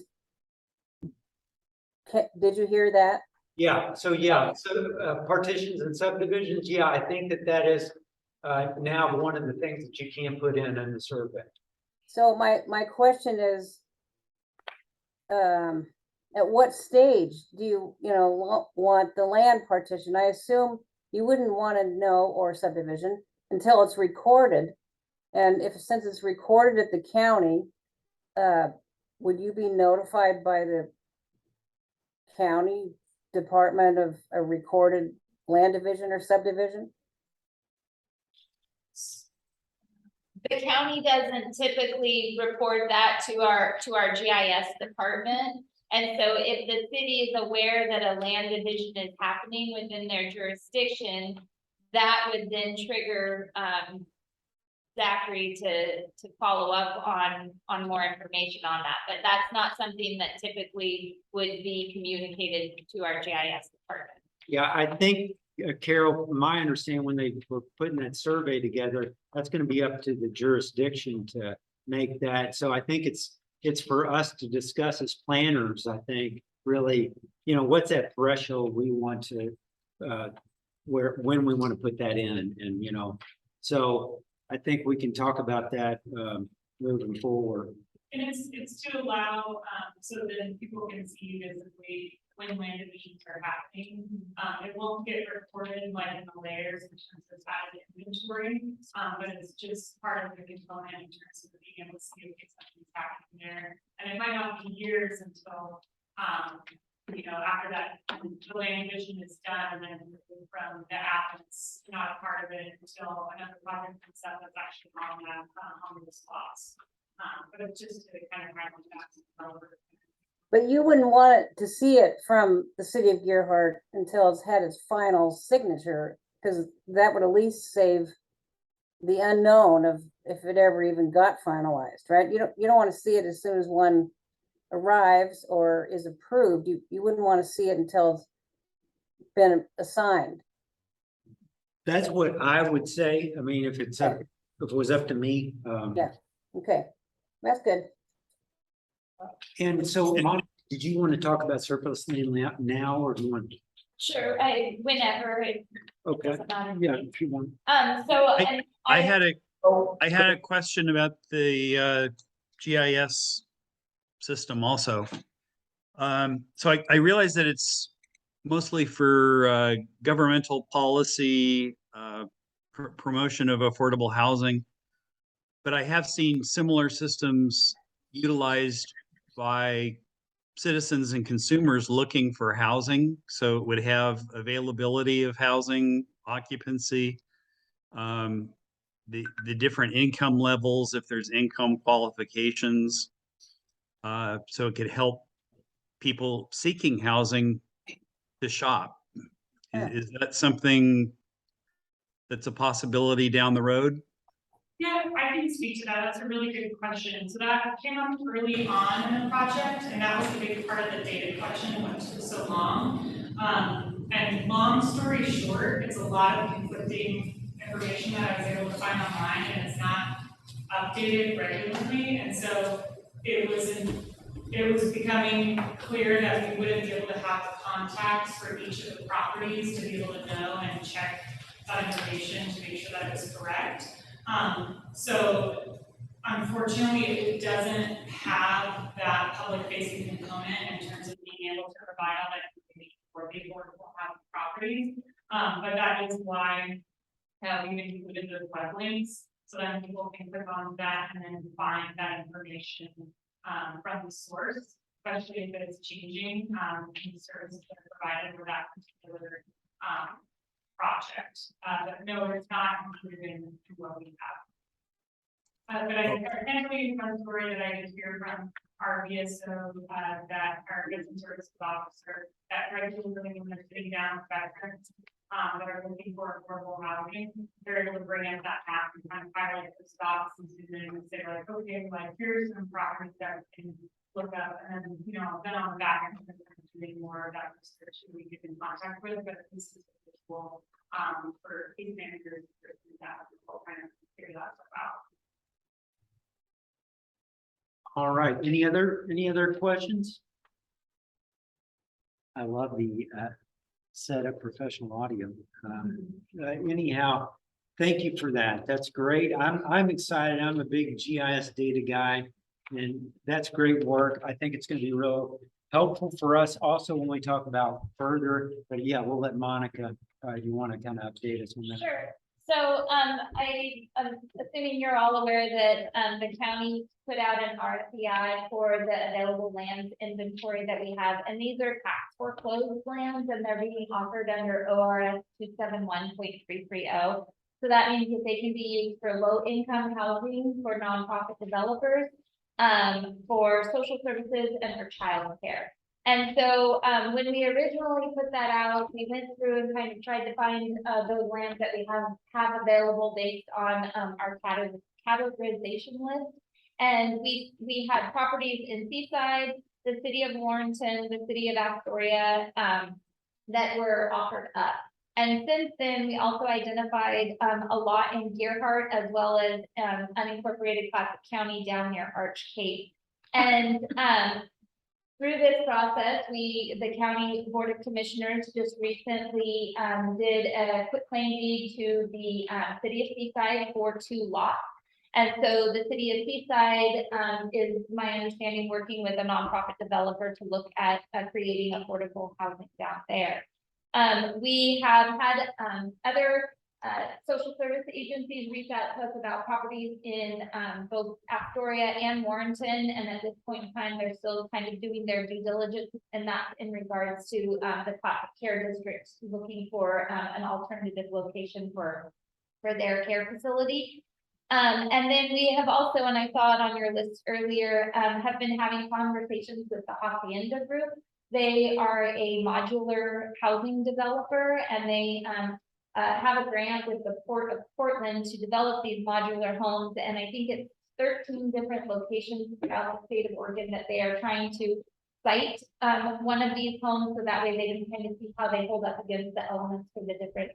did you hear that? Yeah, so partitions and subdivisions, yeah, I think that is now one of the things that you can put in the survey. So my question is, at what stage do you want the land partition? I assume you wouldn't want to know, or subdivision, until it's recorded. And since it's recorded at the county, would you be notified by the county department of a recorded land division or subdivision? The county doesn't typically report that to our GIS department. And so if the city is aware that a land division is happening within their jurisdiction, that would then trigger Zachary to follow up on more information on that. But that's not something that typically would be communicated to our GIS department. Yeah, I think, Carol, from my understanding, when they were putting that survey together, that's going to be up to the jurisdiction to make that. So I think it's for us to discuss as planners, I think, really, what's that threshold we want to, when we want to put that in, and, so I think we can talk about that moving forward. And it's to allow, so that people can see visibly when land divisions are happening. It won't get recorded like in the layers in terms of that inventory, but it's just part of the component in terms of being able to see if something's happening there. And it might not be years until, after that, the land division is done, and then from the app, it's not a part of it until another project comes up that's actually on that, on the spots. But it's just to kind of round that over. But you wouldn't want to see it from the city of Gerhart until it's had its final signature, because that would at least save the unknown of if it ever even got finalized, right? You don't want to see it as soon as one arrives or is approved. You wouldn't want to see it until it's been assigned. That's what I would say. I mean, if it was up to me. Yeah. Okay, that's good. And so, Monica, did you want to talk about surplus land now, or do you want? Sure, whenever it Okay, doesn't matter. yeah, if you want. I had a question about the GIS system also. So I realize that it's mostly for governmental policy, promotion of affordable housing. But I have seen similar systems utilized by citizens and consumers looking for housing. So it would have availability of housing, occupancy, the different income levels, if there's income qualifications. So it could help people seeking housing to shop. Is that something that's a possibility down the road? Yeah, I can speak to that. That's a really good question. So that came up early on in the project, and that was a big part of the data collection, what took so long. And long story short, it's a lot of conflicting information that I was able to find online, and it's not updated regularly. And so it was becoming clear that we wouldn't be able to have the contacts for each of the properties to be able to know and check that information to make sure that it was correct. So unfortunately, it doesn't have that public facing component in terms of being able to provide all that information for people who will have properties. But that is why we've included those web links, so that people can click on that and then find that information from the source, especially if it's changing the services that are provided for that particular project. But no, it's not included in what we have. But I can't tell you one story that I did hear from our VSO, that our business services officer, that regularly when they're sitting down with veterans, that are looking for affordable housing, they're able to bring in that map and kind of highlight the stops and then say like, okay, like here's some properties that we can look up, and then, you know, then on the back end, doing more of that research who we get in contact with, but this is visual, for case managers, that will kind of figure that stuff out. All right, any other questions? I love the set of professional audio. Anyhow, thank you for that. That's great. I'm excited. I'm a big GIS data guy, and that's great work. I think it's going to be real helpful for us also when we talk about further. But yeah, we'll let Monica. You want to kind of update us on that? Sure. So, I'm assuming you're all aware that, the county put out an RFI for the available land inventory that we have, and these are tax foreclosed lands, and they're being offered under ORS 271.330. So that means that they can be used for low income housing, for nonprofit developers, for social services, and for childcare. And so, when we originally put that out, we went through and kind of tried to find those lands that we have available based on our categorization list. And we had properties in Seaside, the city of Warrenton, the city of Astoria, that were offered up. And since then, we also identified a lot in Gearhart, as well as unincorporated Clatsop County down near Arch Cape. And through this process, the County Board of Commissioners just recently did a quitclaim deed to the city of Seaside for 2 lots. And so the city of Seaside is, my understanding, working with a nonprofit developer to look at creating affordable housing down there. We have had other social service agencies reach out to us about properties in both Astoria and Warrenton, and at this point in time, they're still kind of doing their due diligence, and that's in regards to the Clatsop Care District looking for an alternative location for their care facility. And then we have also, and I saw it on your list earlier, have been having conversations with the Hacienda Group. They are a modular housing developer, and they have a grant with the Port of Portland to develop these modular homes. And I think it's 13 different locations throughout the state of Oregon that they are trying to site one of these homes, so that way they can kind of see how they hold up against the elements for the different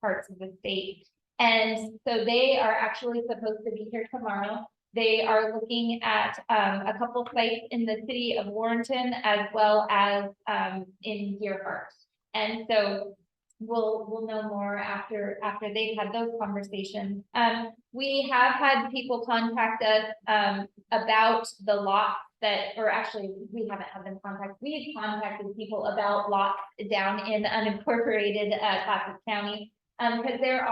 parts of the state. And so they are actually supposed to be here tomorrow. They are looking at a couple sites in the city of Warrenton, as well as in Gearhart. And so we'll know more after they've had those conversations. We have had people contact us about the lots that, or actually we haven't had them contact. We've contacted people about lots down in unincorporated Clatsop County. Because there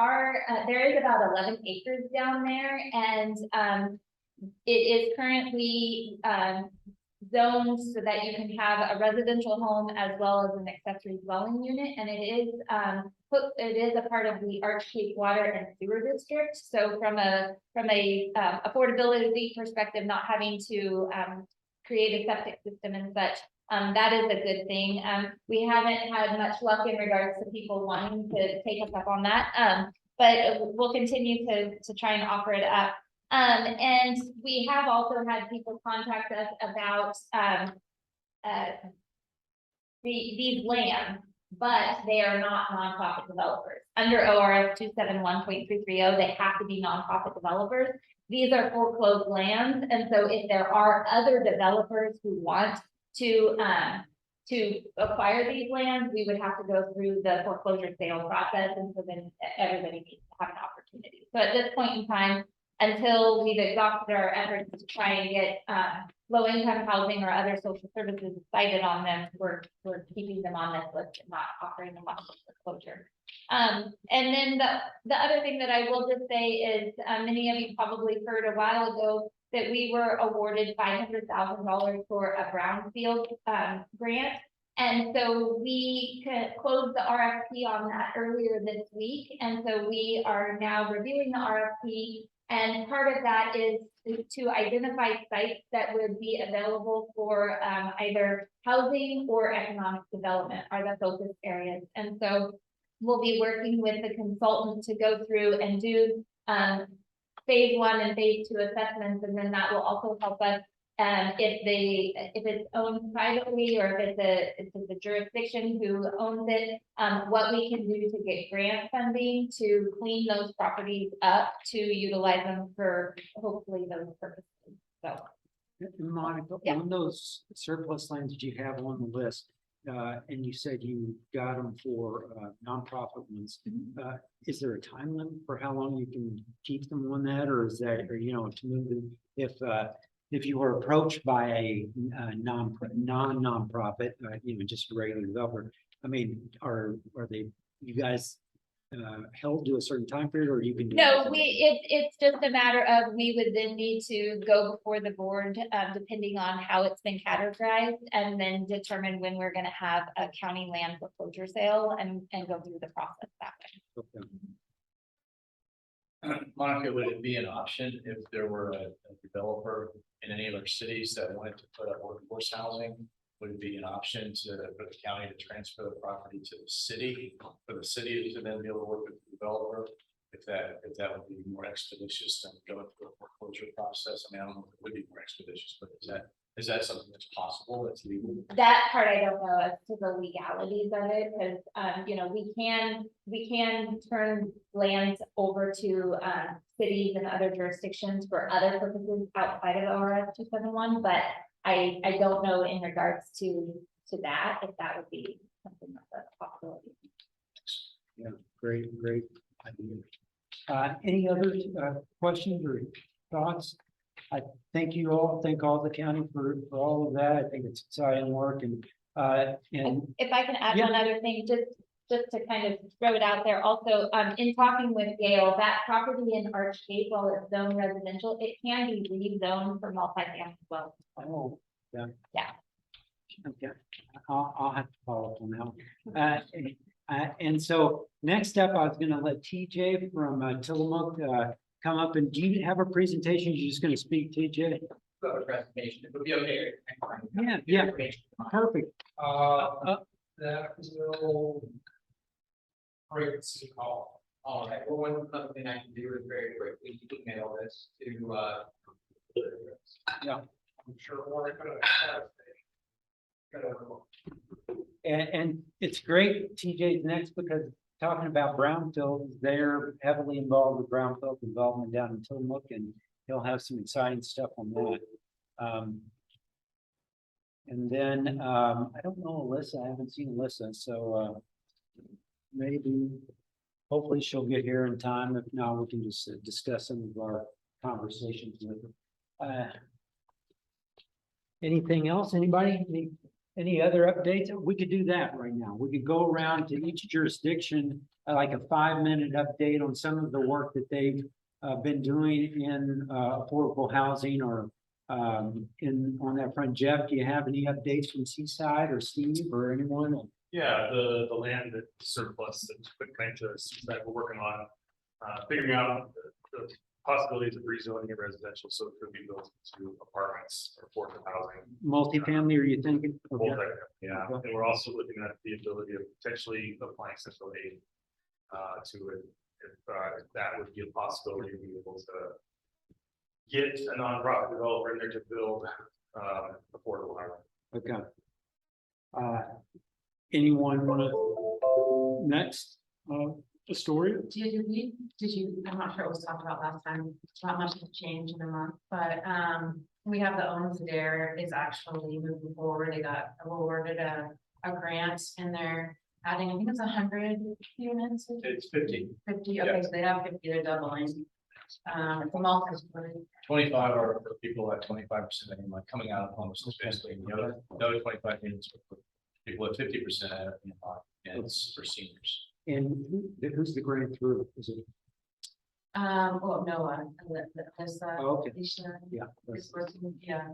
is about 11 acres down there, and it is currently zoned so that you can have a residential home as well as an accessory dwelling unit, and it is a part of the Arch Cape Water and Sewer District. So from a affordability perspective, not having to create a septic system and such, that is a good thing. We haven't had much luck in regards to people wanting to take us up on that, but we'll continue to try and offer it up. And we have also had people contact us about these lands, but they are not nonprofit developers. Under ORS 271.330, they have to be nonprofit developers. These are foreclosed lands, and so if there are other developers who want to acquire these lands, we would have to go through the foreclosure sale process, and so then everybody needs to have an opportunity. So at this point in time, until we've exhausted our efforts to try and get low-income housing or other social services cited on them, we're keeping them on this list and not offering them up for foreclosure. And then the other thing that I will just say is, many of you probably heard a while ago that we were awarded $500,000 for a brownfield grant. And so we closed the RFP on that earlier this week. And so we are now reviewing the RFP. And part of that is to identify sites that would be available for either housing or economic development are the focus areas. And so we'll be working with the consultant to go through and do phase 1 and phase 2 assessments, and then that will also help us if it's owned privately or if it's a jurisdiction who owns it, what we can do to get grant funding to clean those properties up to utilize them for hopefully those purposes. So. Monica, Yeah. on those surplus lands that you have on the list, and you said you got them for nonprofit ones. Is there a time limit for how long you can keep them on that, or is that, or to move them if you were approached by a non-nonprofit, just a regular developer? I mean, are they you guys held to a certain time period, or you can do No, it's just a matter of, we would then need to go before the board, depending on how it's been categorized, and then determine when we're gonna have a county land foreclosure sale and go through the process that way. Okay. Monica, would it be an option if there were a developer in any of our cities that wanted to put up workforce housing? Would it be an option for the county to transfer the property to the city, for the city to then be able to work with the developer? If that would be more expeditious than going through a foreclosure process? I mean, I don't know if it would be more expeditious, but is that something that's possible, that's legal? That part I don't know as to the legalities of it, because we can turn lands over to cities and other jurisdictions for other purposes outside of ORS 271, but I don't know in regards to that, if that would be something that's a possibility. Yeah, great idea. Any other questions or thoughts? I thank you all. Thank all the county for all of that. I think it's exciting work, and If I can add Yeah. one other thing, just to kind of throw it out there, also, in talking with Gail, that property in Archgate, while it's zoned residential, it can be rezoned for multifamily as well. oh, yeah. Yeah. Okay, I'll have to follow up on that one. And so next up, I was gonna let TJ from Tillamook come up, and do you have a presentation? You're just gonna speak, TJ? Presentation, it would be okay. Yeah, perfect. That will. Great City Hall. All right, well, one other thing I can do is very quickly email this to. Yeah. I'm sure we're gonna. And it's great TJ's next, because talking about brownfield, they're heavily involved with brownfield development down in Tillamook, and he'll have some exciting stuff on that. And then I don't know Alyssa, I haven't seen Alyssa, so maybe hopefully she'll get here in time. If not, we can just discuss some of our conversations with her. Anything else? Anybody? Any other updates? We could do that right now. We could go around to each jurisdiction, like a 5-minute update on some of the work that they've been doing in affordable housing, or on that front. Jeff, do you have any updates from Seaside or Steve or anyone? Yeah, the land that surplus that's quick claim to us that we're working on, figuring out the possibilities of rezoning it residential, so it could be built into apartments or affordable housing. Multifamily, are you thinking? Okay. Yeah, and we're also looking at the ability of potentially applying central aid to it. If that would be a possibility, to be able to get a nonprofit developer in there to build affordable housing. Okay. Anyone want to next story? Did you, I'm not sure it was talked about last time, not much has changed in a month, but we have the Owens Dare is actually moving forward. They got awarded a grant, and they're adding, I think it's 100 units. It's 50. 50, okay, so they have 50, they're doubling. It's a multi. 25 are for people at 25% income, coming out of homelessness, basically. The other 25 units for people at 50% and it's for seniors. And who's the grant through? Is it? Well, Noah, this, Oh, okay. yeah. That's Yeah.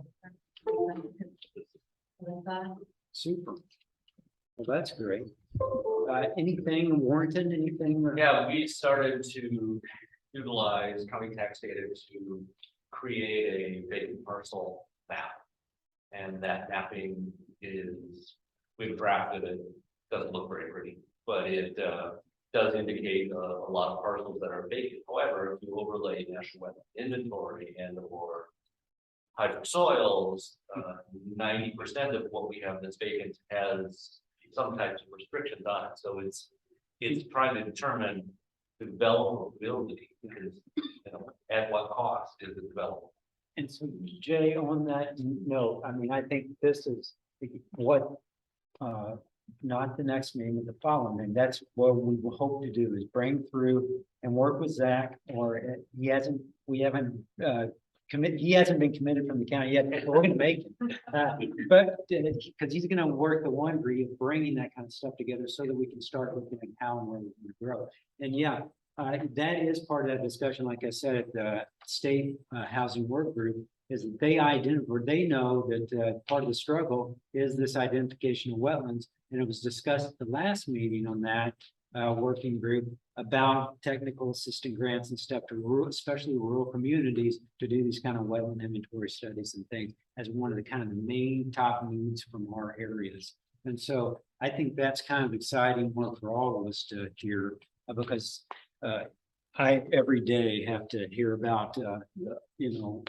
super. Well, that's great. Anything in Warrenton, anything? Yeah, we started to utilize county tax data to create a vacant parcel map. And that mapping is, we've drafted it, doesn't look very pretty, but it does indicate a lot of parcels that are vacant. However, if you overlay national wetland inventory and or hydrosoils, 90% of what we have that's vacant has some types of restrictions on it. So it's trying to determine the developability, because, you know, at what cost is it developable? And so Jay, on that note, I mean, I think this is what, not the next meeting, but the following, and that's what we will hope to do is bring through and work with Zach, or he hasn't been committed from the county yet, but we're gonna make it. But because he's gonna work the wondery of bringing that kind of stuff together so that we can start looking at how and where we can grow. And yeah, that is part of that discussion. Like I said, the state housing work group is that they know that part of the struggle is this identification of wetlands. And it was discussed at the last meeting on that working group about technical assistant grants and stuff to rural, especially rural communities, to do these kind of wetland inventory studies and things as one of the kind of the main top needs from our areas. And so I think that's kind of exciting one for all of us to hear, because I every day have to hear about you know,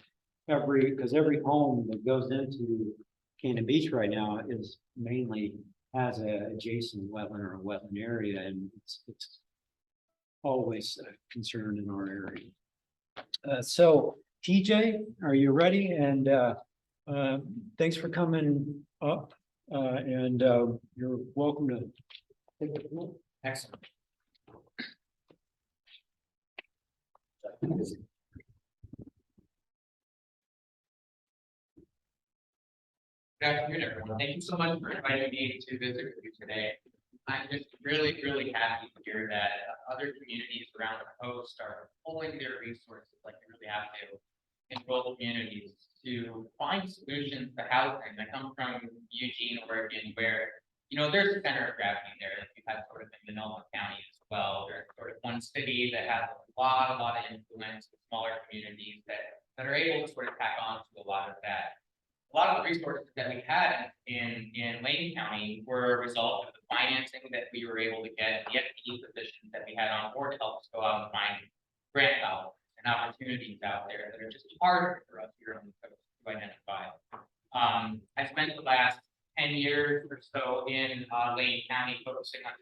because every home that goes into Cannon Beach right now is mainly has a adjacent wetland or a wetland area, and it's always a concern in our area. So TJ, are you ready? And thanks for coming up, and you're welcome to take the floor. Excellent. Good afternoon, everyone. Thank you so much for inviting me to visit with you today. I'm just really, really happy to hear that other communities around the coast are pulling their resources like they really have to in rural communities to find solutions to housing. I come from Eugene, Oregon, where, you know, there's a center of gravity there that we've had sort of in Sonoma County as well. There's sort of one city that has a lot of influence with smaller communities that are able to sort of tack on to a lot of that. A lot of the resources that we had in Lane County were a result of the financing that we were able to get, the FTE positions that we had on board to help us go out and find grant dollars and opportunities out there that are just harder for us here on the coast to identify. I spent the last 10 years or so in Lane County focusing on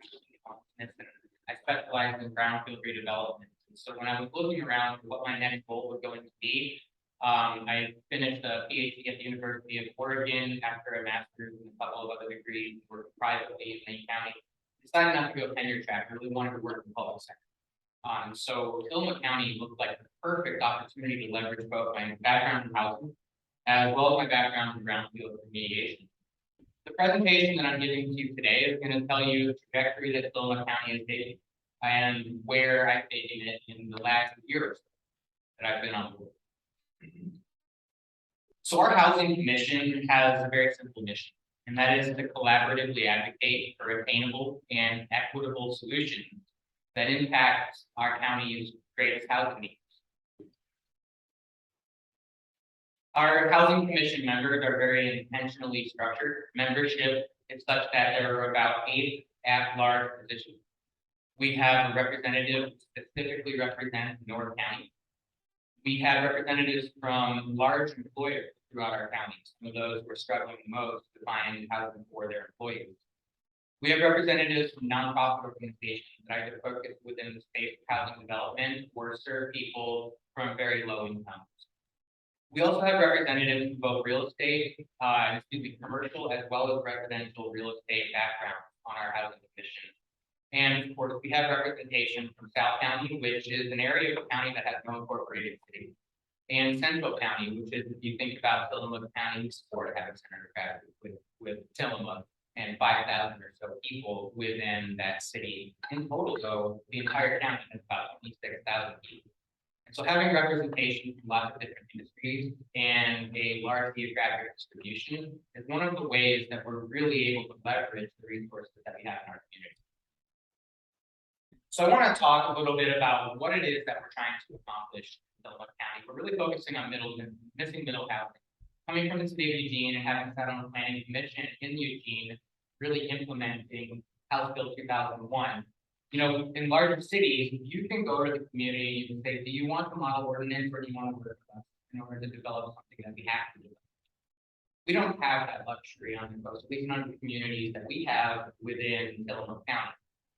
this, and I specialized in brownfield redevelopment. And so when I was looking around for what my next goal was going to be, I finished a PhD at the University of Oregon after a master's and a couple of other degrees, worked privately in Lane County. Decided not to go tenure track, really wanted to work in the public sector. So Sonoma County looked like the perfect opportunity to leverage both my background in housing as well as my background in brownfield remediation. The presentation that I'm giving to you today is going to tell you the trajectory that Sonoma County is taking and where I've taken it in the last year or so that I've been on board. So our housing commission has a very simple mission, and that is to collaboratively advocate for attainable and equitable solutions that impact our county's greatest housing needs. Our housing commission members are very intentionally structured. Membership is such that there are about 8 at-large positions. We have a representative who specifically represents North County. We have representatives from large employers throughout our counties. Some of those who are struggling the most to find housing for their employees. We have representatives from nonprofit organizations that either focus within the space of housing development or serve people from very low incomes. We also have representatives from both real estate, commercial as well as residential real estate backgrounds on our housing commission. And of course, we have representation from South County, which is an area of the county that has no incorporated city, and Central County, which is, if you think about Tillamook County, Florida has a center of gravity with Tillamook and 5,000 or so people within that city. In total, though, the entire county has about 26,000 people. And so having representation from lots of different industries and a large geographic distribution is one of the ways that we're really able to leverage the resources that we have in our community. So I want to talk a little bit about what it is that we're trying to accomplish Delaware County. We're really focusing on missing middle housing. Coming from the city of Eugene and having sat on the planning commission in Eugene, really implementing House Bill 2001. You know, in larger cities, you can go to the community and say, do you want the model ordinance or do you want to work with us in order to develop something that we have to do? We don't have that luxury on the coast, at least not in the communities that we have within Delaware County.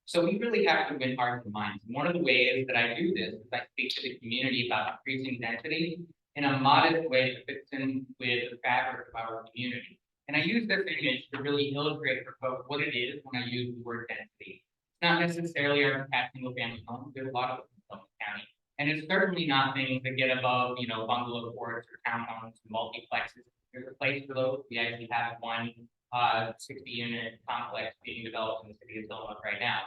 So we really have to win hearts and minds. One of the ways that I do this is I speak to the community about increasing density in a modest way that fits in with the fabric of our community. And I use this image to really illustrate for folks what it is when I use the word density. It's not necessarily our single family homes, there's a lot of them in Delaware County. And it's certainly not things that get above, you know, bungalow courts or townhomes, multiplexes. There's a place for those. We actually have one 60-unit complex being developed in the city of Delaware right now.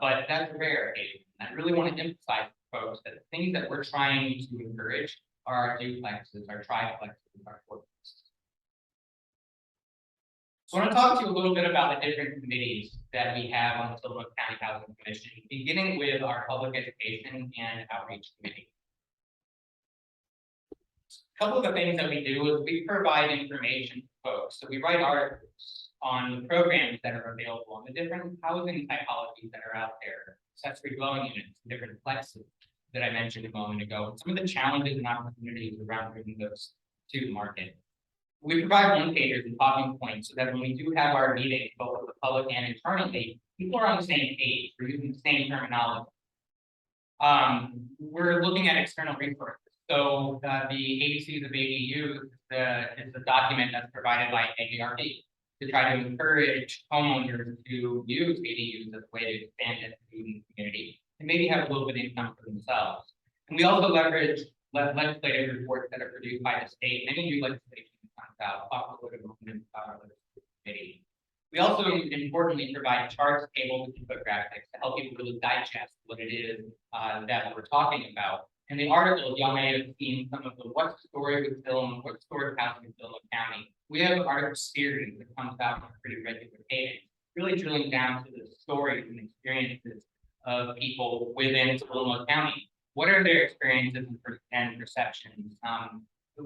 But that's a rare occasion. I really want to emphasize to folks that the things that we're trying to encourage are our duplexes, our triplexes, our fourplexes. So I want to talk to you a little bit about the different committees that we have on the Tillamook County Housing Commission, beginning with our Public Education and Outreach Committee. A couple of the things that we do is we provide information to folks. So we write articles on the programs that are available, on the different housing typologies that are out there, accessory dwelling units, different flexes that I mentioned a moment ago, some of the challenges and opportunities around bringing those to the market. We provide one-pagers and talking points so that when we do have our meetings, both with the public and internally, people are on the same page, we're using the same terminology. We're looking at external resources. So the ABCs of ADU is the document that's provided by AARP to try to encourage homeowners to use ADUs as a way to expand it in the community and maybe have a little bit of income for themselves. And we also leverage legislative reports that are produced by the state. Any new legislation that comes out, talk a little bit more about our committee. We also importantly provide charts, tables, and infographics to help people really digest what it is that we're talking about. In the article, y'all may have seen some of the what's the story with film, what's the story of housing in Tillamook County. We have an article series that comes out on a pretty regular cadence, really drilling down to the stories and experiences of people within Tillamook County. What are their experiences and perceptions?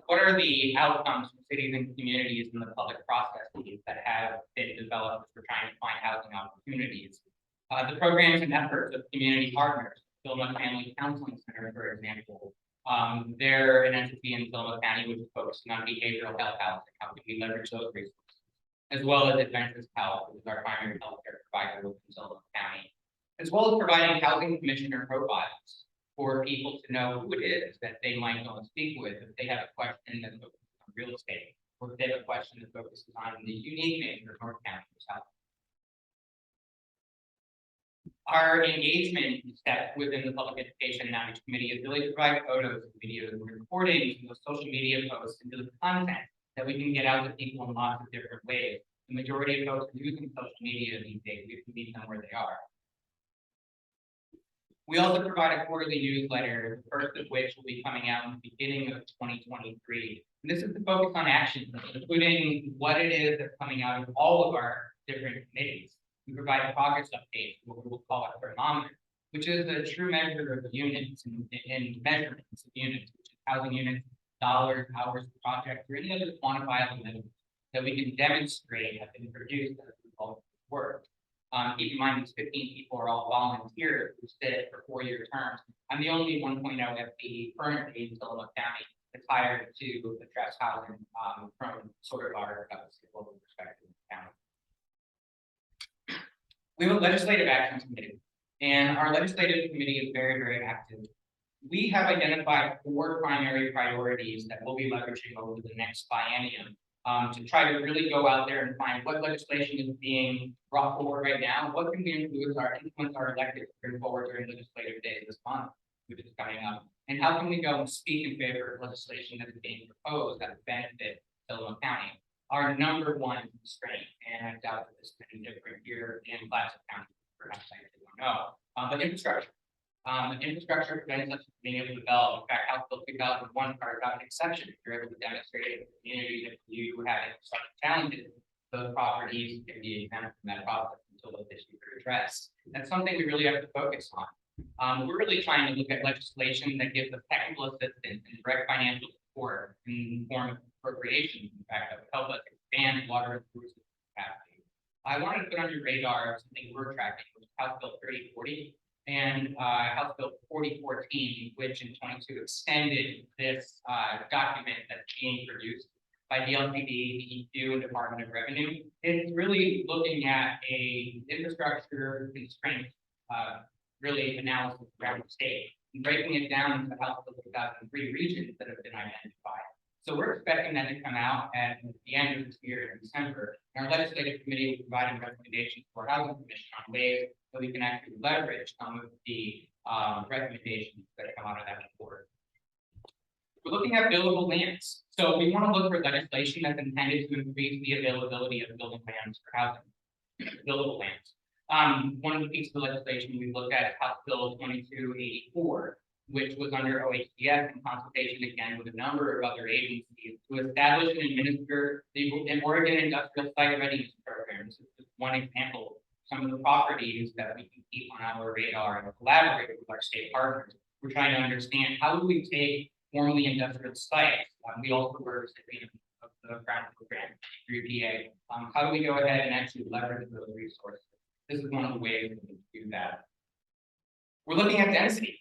What are the outcomes from cities and communities in the public processes that have been developed for trying to find housing opportunities? The programs and efforts of community partners. Tillamook Family Counseling Center, for example. They're an entity in Tillamook County which is focusing on behavioral health housing. How can we leverage those resources? As well as Adventist Health, which is our primary healthcare provider within Tillamook County. As well as providing housing commissioner profiles for people to know who it is that they might go and speak with if they have a question that focuses on real estate, or if they have a question that focuses on the unique nature of North County or South. Our engagement step within the Public Education and Outreach Committee is really to provide photos and videos and recordings of social media posts into the content that we can get out to people in lots of different ways. The majority of folks are using social media these days. We can meet them where they are. We also provide a quarterly newsletter, the first of which will be coming out in the beginning of 2023. And this is the focus on action, including what it is that's coming out of all of our different committees. We provide progress updates, what we will call a thermometer, which is a true measure of units and measurements of units, which is housing units, dollars, hours, projects, or any other quantifiable measures that we can demonstrate have been produced as a result of this work. Keep in mind, these 15 people are all volunteers who sit for 4-year terms. I'm the only 1.0 FTE currently in Tillamook County that's hired to address housing from sort of our global perspective in the county. We have a legislative action committee, and our legislative committee is very, very active. We have identified 4 primary priorities that we'll be leveraging over the next biennium to try to really go out there and find what legislation is being brought forward right now. What can we influence our elected to bring forward during legislative day this month, which is coming up? And how can we go and speak in favor of legislation that is being proposed that would benefit Tillamook County? Our number one constraint, and I doubt that this is any different here in Clatsop County, perhaps I don't know, but infrastructure. Infrastructure prevents us from being able to develop. In fact, House Bill 2001 carved out an exception. If you're able to demonstrate in the community that you have infrastructure challenges, those properties can be exempt from that process until those issues are addressed. That's something we really have to focus on. We're really trying to look at legislation that gives us technical assistance and direct financial support in the form of appropriations, in fact, that would help us expand water resources capacity. I wanted to put on your radar something we're tracking, which is House Bill 3040 and House Bill 4014, which in 22 extended this document that's being produced by the LCD, the EQ, and Department of Revenue. It's really looking at a infrastructure constraint, really analysis around the state, and breaking it down into House Bill 2003 regions that have been identified. So we're expecting that to come out at the end of this year in December. And our legislative committee will provide recommendations for Housing Commission on ways that we can actually leverage some of the recommendations that come out of that report. We're looking at buildable lands. So we want to look for legislation that's intended to increase the availability of building lands for housing, buildable lands. One of the pieces of legislation we looked at is House Bill 2284, which was under OHDS in consultation again with a number of other agencies to establish and administer the Oregon Industrial Site Readiness Program. This is just one example of some of the properties that we can keep on our radar and collaborate with our state partners. We're trying to understand how do we take formerly industrial sites. We also were a recipient of the grant program through EPA. How do we go ahead and actually leverage those resources? This is one of the ways that we do that. We're looking at density,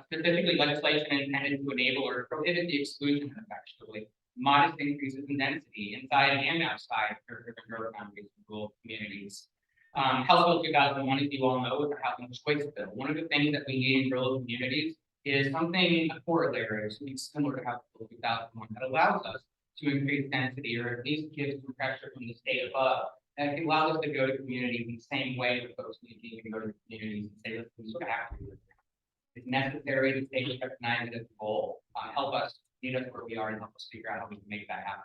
specifically legislation intended to enable or prohibit the exclusion of actually modest increases in density inside and outside urban growth boundaries and rural communities. House Bill 2001, as you all know, is a housing choice bill. One of the things that we need in rural communities is something, a corollary, something similar to House Bill 2001 that allows us to increase density or at least give some pressure from the state above. And it allows us to go to communities in the same way that folks need to go to communities and say, let's do what have to do. It's necessary to take recognize it as a goal, help us meet us where we are and help us figure out how we can make that happen.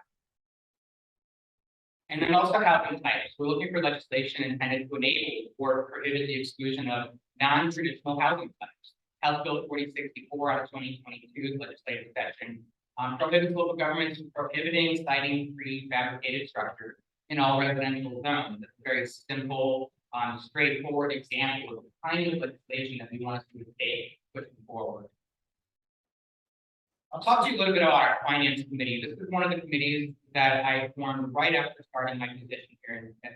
And then also housing types. We're looking for legislation intended to enable or prohibit the exclusion of non-traditional housing types. House Bill 4064 out of 2022 legislative session prohibits local governments from prohibiting siting prefabricated structures in all residential zones. It's a very simple, straightforward example of the kind of legislation that we want to take pushing forward. I'll talk to you a little bit about our finance committee. This is one of the committees that I formed right after starting my position here in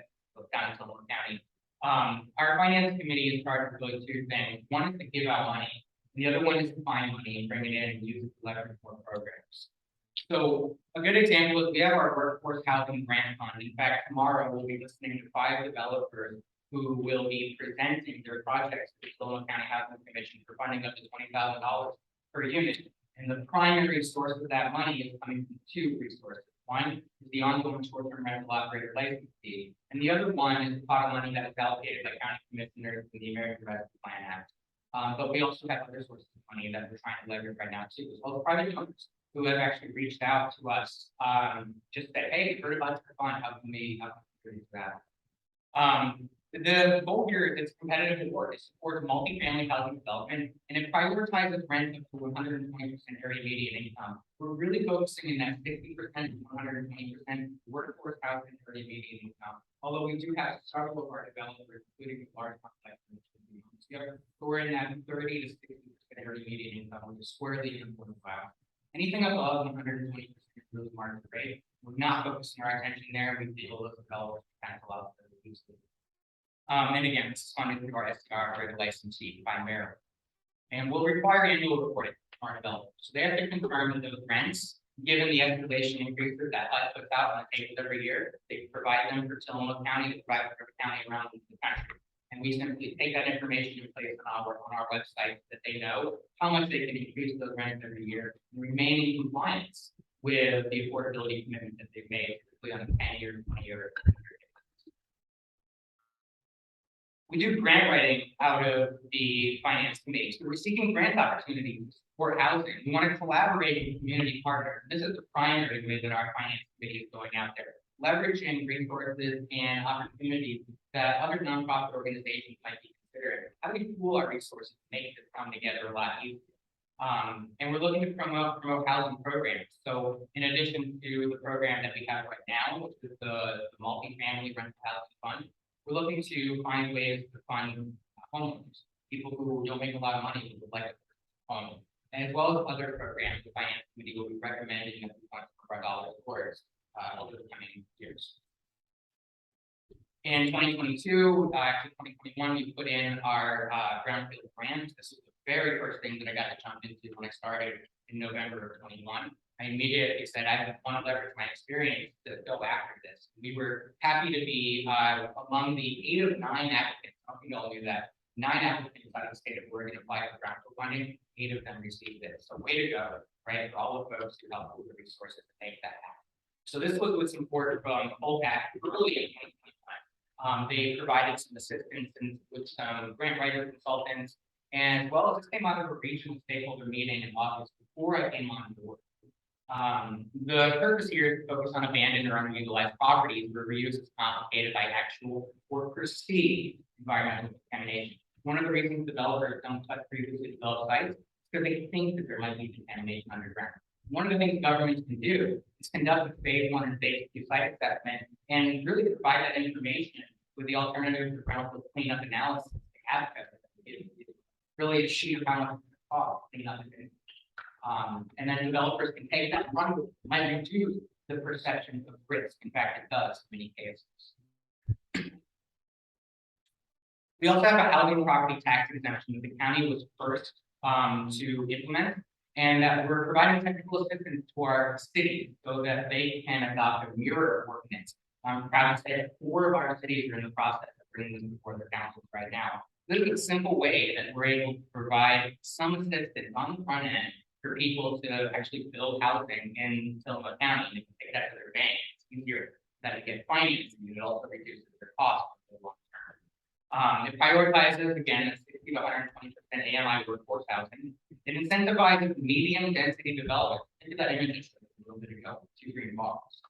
down in Sullivan County. Our finance committee is charged with really two things. One is to give out money, and the other one is to find money and bring it in and use it to leverage more programs. So a good example is we have our workforce housing grant fund. In fact, tomorrow we'll be listening to 5 developers who will be presenting their projects to the Sullivan County Housing Commission for funding up to $20,000 per unit. And the primary source of that money is coming from 2 resources. One is the ongoing short-term rental operator license fee, and the other one is the pot of money that is allocated by county commissioners in the American Rescue Plan Act. But we also have other sources of money that we're trying to leverage right now too, as well as private donors who have actually reached out to us, just said, hey, we heard about your fund, how can we do that? The goal here is competitive award. It supports multifamily housing development, and it prioritizes rent up to 120% area median income. We're really focusing in that 60% to 120% workforce housing area median income. Although we do have several of our developers, including the large complexes, but we're in that 30 to 60% area median income, which is squarely in the wow. Anything above 120% is really market rate. We're not focusing our attention there. We feel those developers kind of allow us to reduce it. And again, this is funded through our SDR or the licensee primarily. And we'll require annual reporting from our developers. So they have to confirm that those rents, given the escalation increases that HUD puts out on the table every year, they provide them for Tillamook County, they provide for every county around the country. And we simply take that information and place it on our website so that they know how much they can increase those rents every year and remain in compliance with the affordability commitment that they've made, particularly on a 10-year, 20-year. We do grant writing out of the finance committee. So we're seeking grant opportunities for housing. We want to collaborate with community partners. This is the primary way that our finance committee is going out there, leveraging resources and opportunities that other nonprofit organizations might be considering. How do we pool our resources to make this come together a lot easier? And we're looking to promote housing programs. So in addition to the program that we have right now, which is the multifamily rental housing fund, we're looking to find ways to fund homeowners. people who don't make a lot of money who would like a home. And as well as other programs, the finance committee will be recommending that we want to provide dollars towards over the coming years. In 2022, actually 2021, we put in our brownfield grant. This is the very first thing that I got to jump into when I started in November of 21. I immediately said, I want to leverage my experience to go after this. We were happy to be among the 8 of 9 applicants. I don't think you all knew that. 9 applicants out of the state of Oregon applied for brownfield funding. 8 of them received it. So way to go, right? For all the folks who helped with the resources to make that happen. So this was what's important from OPAC early in 2021. They provided some assistance and with some grant writer consultants, and as well as this came out of a regional stakeholder meeting in August before I came on board. The purpose here is to focus on abandoned or underutilized properties where reuse is complicated by actual or perceived environmental contamination. One of the reasons developers don't touch previously developed sites is because they think that there might be contamination underground. One of the things governments can do is conduct a phase 1 and phase 2 site assessment and really provide that information with the alternative to brownfield cleanup analysis. Really a sheet of how much it costs to clean up it. And then developers can take that and run with it. It might reduce the perception of risk. In fact, it does in many cases. We also have a housing property tax exemption that the county was first to implement, and that we're providing technical assistance to our city so that they can adopt a mirror ordinance. I'm proud to say that 4 of our cities are in the process of bringing this before their councils right now. This is a simple way that we're able to provide some assistance on the front end for people to actually build housing in Tillamook County. They can take that to their bank. It's easier that to get financing, and it also reduces their cost for the long term. It prioritizes, again, 60 to 120% AMI workforce housing. It incentivizes medium density development. Think of that image a little bit ago, 2 green bars.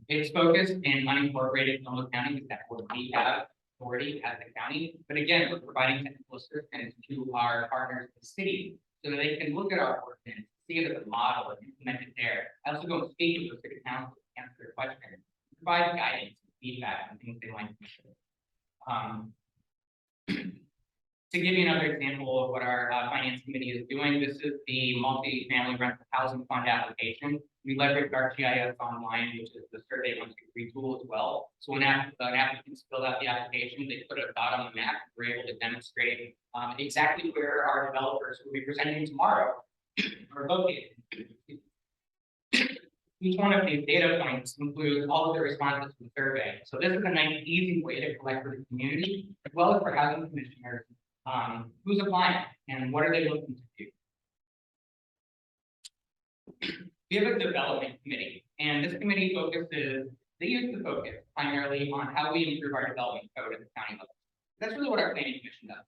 It's focused in unincorporated Tillamook County, because that's what we have authority as the county. But again, we're providing technical assistance to our partners in the city so that they can look at our ordinance, see it as a model and implement it there. I also go and speak with the city council to answer their questions, provide guidance, feedback, and things they like to share. To give you another example of what our finance committee is doing, this is the multi-family rental housing fund application. We leveraged our GIS online, which is the Survey 123 tool as well. So when applicants fill out the application, they put a dot on the map. We're able to demonstrate exactly where our developers will be presenting tomorrow are located. Each one of these data points includes all of the responses to the survey. So this is a nice, easy way to collect for the community, as well as for housing commissioners. Who's applying and what are they looking to do? We have a development committee, and this committee they used to focus primarily on how we improve our development code at the county level. That's really what our planning commission does.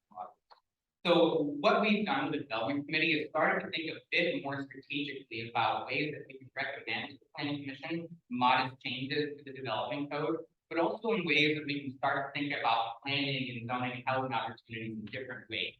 So what we've done with the development committee is started to think a bit more strategically about ways that we can recommend to the planning commission modest changes to the development code, but also in ways that we can start to think about planning and zoning housing opportunities in different ways.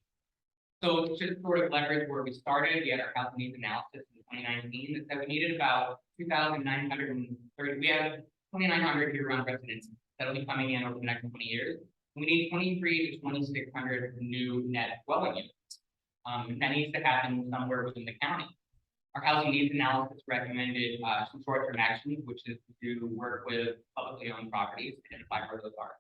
So to just sort of leverage where we started, we had our housing needs analysis in 2019 that said we needed about 2,930. We have 2,900 year-round residents that'll be coming in over the next 20 years. We need 23 to 2,600 new net dwelling units. That needs to happen somewhere within the county. Our housing needs analysis recommended some short-term actions, which is to work with publicly owned properties, identify where those are.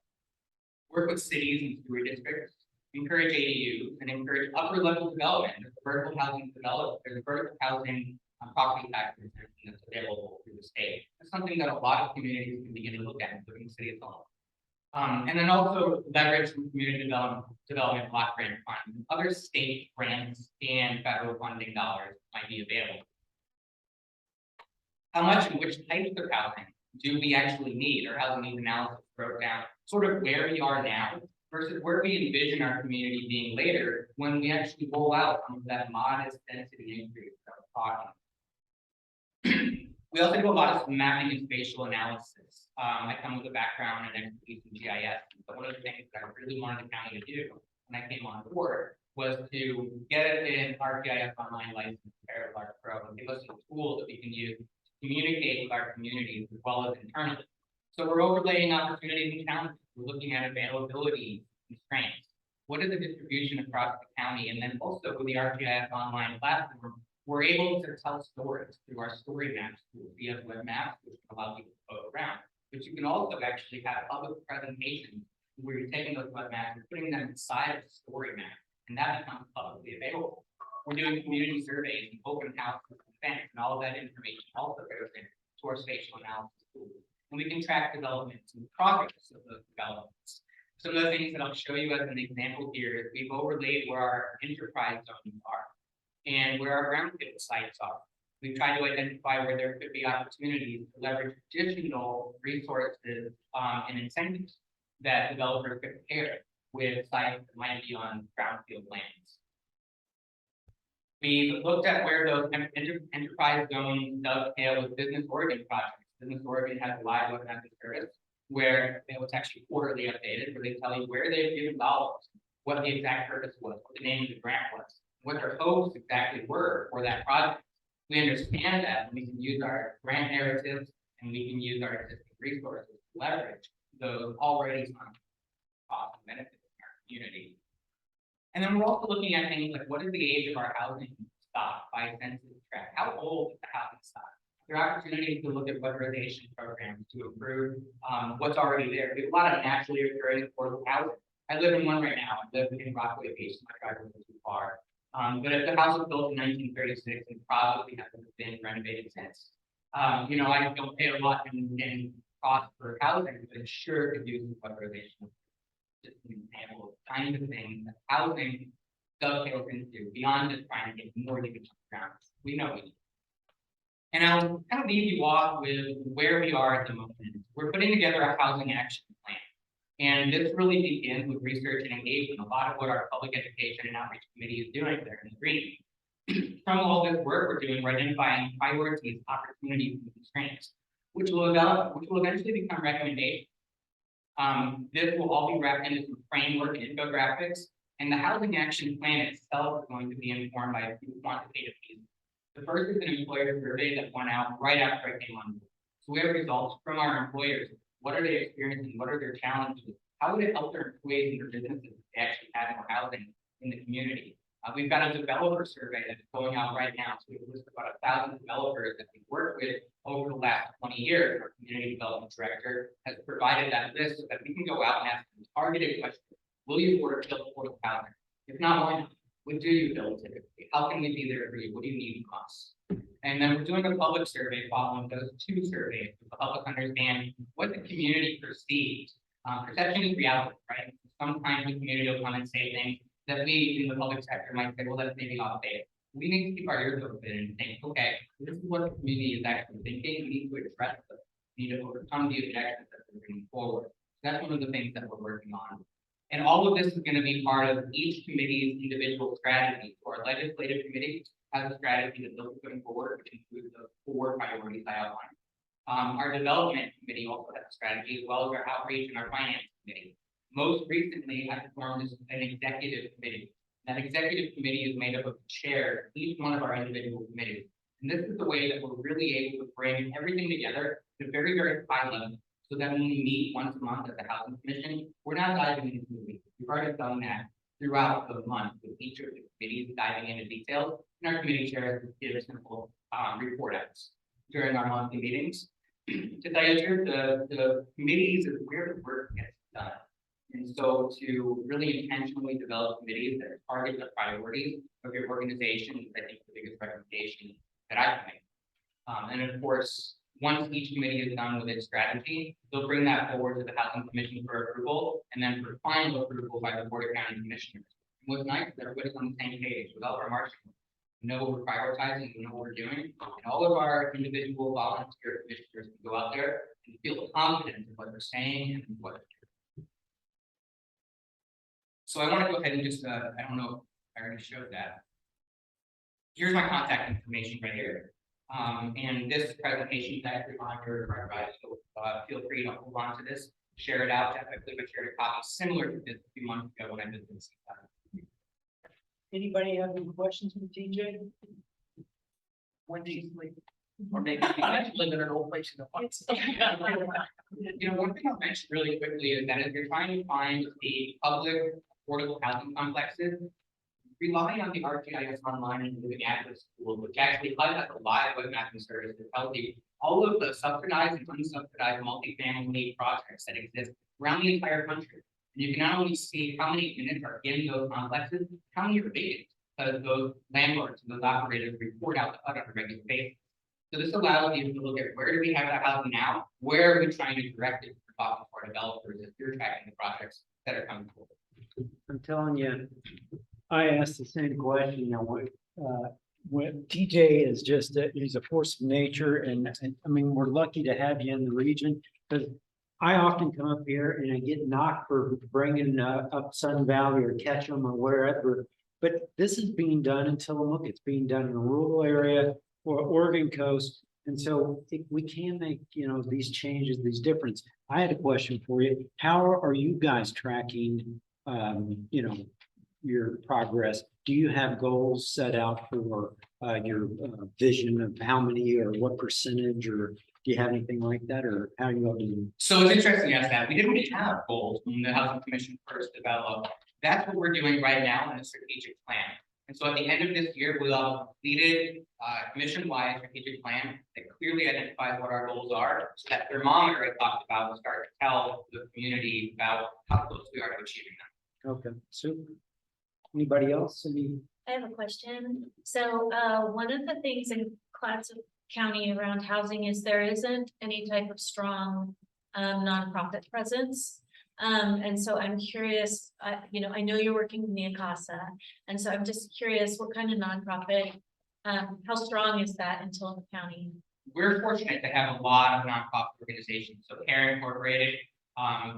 Work with cities and sewer districts, encourage ADUs, and encourage upper-level development. There's vertical housing development. There's vertical housing property tax exemption that's available through the state. That's something that a lot of communities can begin to look at, including the city of Tillamook. And then also leverage some community development block grant funds. Other state grants and federal funding dollars might be available. How much and which types of housing do we actually need? Our housing needs analysis broke down sort of where we are now versus where we envision our community being later when we actually roll out some of that modest density increase that we're talking. We also do a lot of mapping and spatial analysis. I come with a background and expertise in GIS, but one of the things that I really wanted the county to do when I came on board was to get it in our GIS online license, Large Pro, and give us a tool that we can use to communicate with our communities as well as internally. So we're overlaying opportunities and challenges. We're looking at availability constraints. what is the distribution across the county? And then also with the ArcGIS online platform, we're able to tell stories through our story maps, we have web maps, which allow people to go around. But you can also actually have public presentations where you're taking those web maps and putting them inside of the story map, and that becomes publicly available. We're doing community surveys and open houses and events, and all of that information also goes into our spatial analysis tool. And we can track developments and progress of those developments. Some of the things that I'll show you as an example here is we've overlaid where our enterprise zones are and where our brownfield sites are. We've tried to identify where there could be opportunities to leverage additional resources and incentives that developers could pair with sites that might be on brownfield lands. We looked at where those enterprise zones dovetail with Business Oregon projects. Business Oregon has a live web service where it's actually quarterly updated, where they tell you where they've given dollars, what the exact purpose was, what the name of the grant was, what their hopes exactly were for that project. We understand that, and we can use our grant narratives and we can use our existing resources to leverage those already some cost and benefits in our community. And then we're also looking at things like, what is the age of our housing stock by census tract? How old is the housing stock? There are opportunities to look at weatherization programs to improve what's already there. We have a lot of naturally occurring affordable housing. I live in one right now. I live in Rockaway Beach, so my drive isn't too far. But if the house was built in 1936 and probably hasn't been renovated since, you know, I don't pay a lot in cost for housing, but it sure could use some weatherization. Just an example of the kind of things that housing dovetails into beyond just trying to get more units on the ground. We know we need. And I'll kind of leave you off with where we are at the moment. We're putting together a housing action plan. And this really begins with research and engagement. A lot of what our public education and outreach committee is doing there in the green. From all this work we're doing, we're identifying priorities, opportunities, and constraints, which will eventually become recommendations. This will all be wrapped into some framework and infographics, and the housing action plan itself is going to be informed by a few quantitative pieces. The first is an employer survey that went out right after I came on board. So we have results from our employers. What are they experiencing? What are their challenges? How would it help their employees and their businesses if they actually have more housing in the community? We've got a developer survey that's going out right now. So we've listed about 1,000 developers that we've worked with over the last 20 years. Our community development director has provided that list so that we can go out and ask them targeted questions. Will you build affordable housing? If not, why not? What do you build typically? How can we be there for you? What do you need from us? And then we're doing a public survey following those two surveys to help us understand what the community perceives. Perception is reality, right? Sometimes the community will come and say things that we in the public sector might say, well, that's maybe off base. We need to keep our ears open and think, okay, this is what the community is actually thinking. We need to address this. We need to overcome the objections that we're bringing forward. That's one of the things that we're working on. And all of this is going to be part of each committee's individual strategy. So our legislative committee has a strategy that they'll be putting forward, which includes the 4 priorities I outlined. Our development committee also has a strategy, as well as our outreach and our finance committee. Most recently, I formed an executive committee. That executive committee is made up of the chair of each one of our individual committees. And this is the way that we're really able to bring everything together at a very, very high level. So that when we meet once a month at the Housing Commission, we're not diving into the weeds. We've already done that throughout the month with each of the committees diving into details. And our committee chairs give simple report outs during our monthly meetings. To tell you the truth, the committees is where the work gets done. And so to really intentionally develop committees that target the priorities of your organization is, I think, the biggest recommendation that I can make. And of course, once each committee is done with its strategy, they'll bring that forward to the Housing Commission for approval, and then for final approval by the Board of County Commissioners. And what's nice is everybody's on the same page with all our marching. We know what we're prioritizing, we know what we're doing, and all of our individual volunteer commissioners can go out there and feel confident in what they're saying and what they're doing. So I want to go ahead and just, I don't know if I already showed that. Here's my contact information right here. And this presentation is actually on your drive, so feel free to hold on to this, share it out. I believe I shared a copy similar to this a few months ago when I did this. Anybody have any questions for TJ? When do you sleep? Or maybe you actually live in an old place in the woods. You know, one thing I'll mention really quickly is that if you're trying to find the public affordable housing complexes rely on the ArcGIS online and living address tool, which actually highlights a live web mapping service that tells you all of the subsidized and unsubsidized multifamily projects that exist around the entire country. And you can not only see how many units are in those complexes, how many are vacant, because those landlords and those operators report out to HUD on a regular basis. So this allows you to look at where do we have that housing now, where are we trying to direct it for talking to our developers if you're tracking the projects that are coming forward. I'm telling you, I asked the same question, you know, what TJ is just, he's a force of nature, and I mean, we're lucky to have you in the region, because I often come up here and I get knocked for bringing up Sun Valley or Ketchum or wherever, but this is being done in Tillamook, it's being done in a rural area or Oregon coast, and so we can make, you know, these changes, these differences. I had a question for you. How are you guys tracking, you know, your progress? Do you have goals set out for your vision of how many or what percentage, or do you have anything like that, or how are you all doing? So it's interesting you asked that. We didn't really have goals when the Housing Commission first developed. That's what we're doing right now in the strategic plan. And so at the end of this year, we'll have completed commission-wide strategic plan that clearly identifies what our goals are. So that thermometer I talked about will start to tell the community about how close we are to achieving them. Okay, super. Anybody else? I have a question. So, one of the things in Clatsop County around housing is there isn't any type of strong nonprofit presence. And so I'm curious, you know, I know you're working with Mia Casa, and so I'm just curious what kind of nonprofit, how strong is that in Tillamook County? We're fortunate to have a lot of nonprofit organizations. So CARE Incorporated,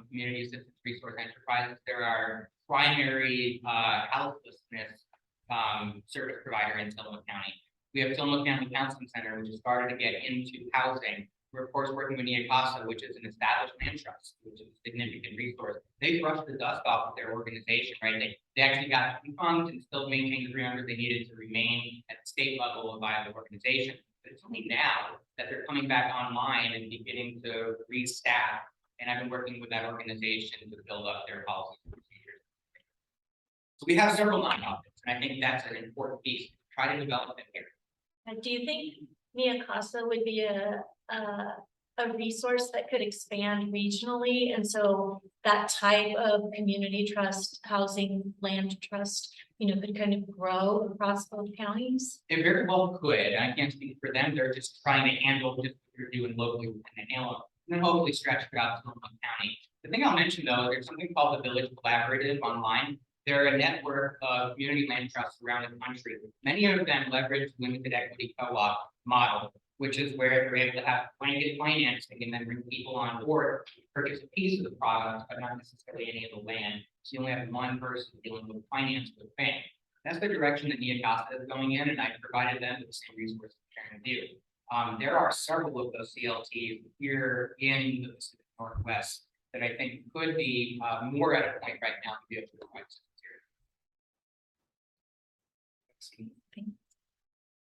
Community Assistance Resource Enterprises, there are primary houselessness service provider in Tillamook County. We have Tillamook County Counseling Center, which has started to get into housing. We're of course working with Mia Casa, which is an established land trust, which is a significant resource. They brushed the dust off of their organization, right? They actually got funds and still maintained the 300 they needed to remain at the state level a viable organization. But it's only now that they're coming back online and beginning to restaff. And I've been working with that organization to build up their policies and procedures. So we have several nonprofits, and I think that's an important piece. Try to develop it here. And do you think Mia Casa would be a resource that could expand regionally? And so that type of community trust, housing, land trust, you know, could kind of grow across both counties? It very well could. I can't speak for them. They're just trying to handle just what you're doing locally within the handle, and then hopefully stretch it out to Tillamook County. The thing I'll mention though, there's something called the Village Collaborative online. They're a network of community land trusts around the country. Many of them leverage limited equity co-op model, which is where they're able to have blanket financing and then bring people on board, purchase a piece of the product, but not necessarily any of the land. So you only have one person dealing with finance with the bank. That's the direction that Mia Casa is going in, and I provided them with the same resources sharing with you. There are several of those CLTs here in the Pacific Northwest that I think could be more at a point right now to be able to provide support.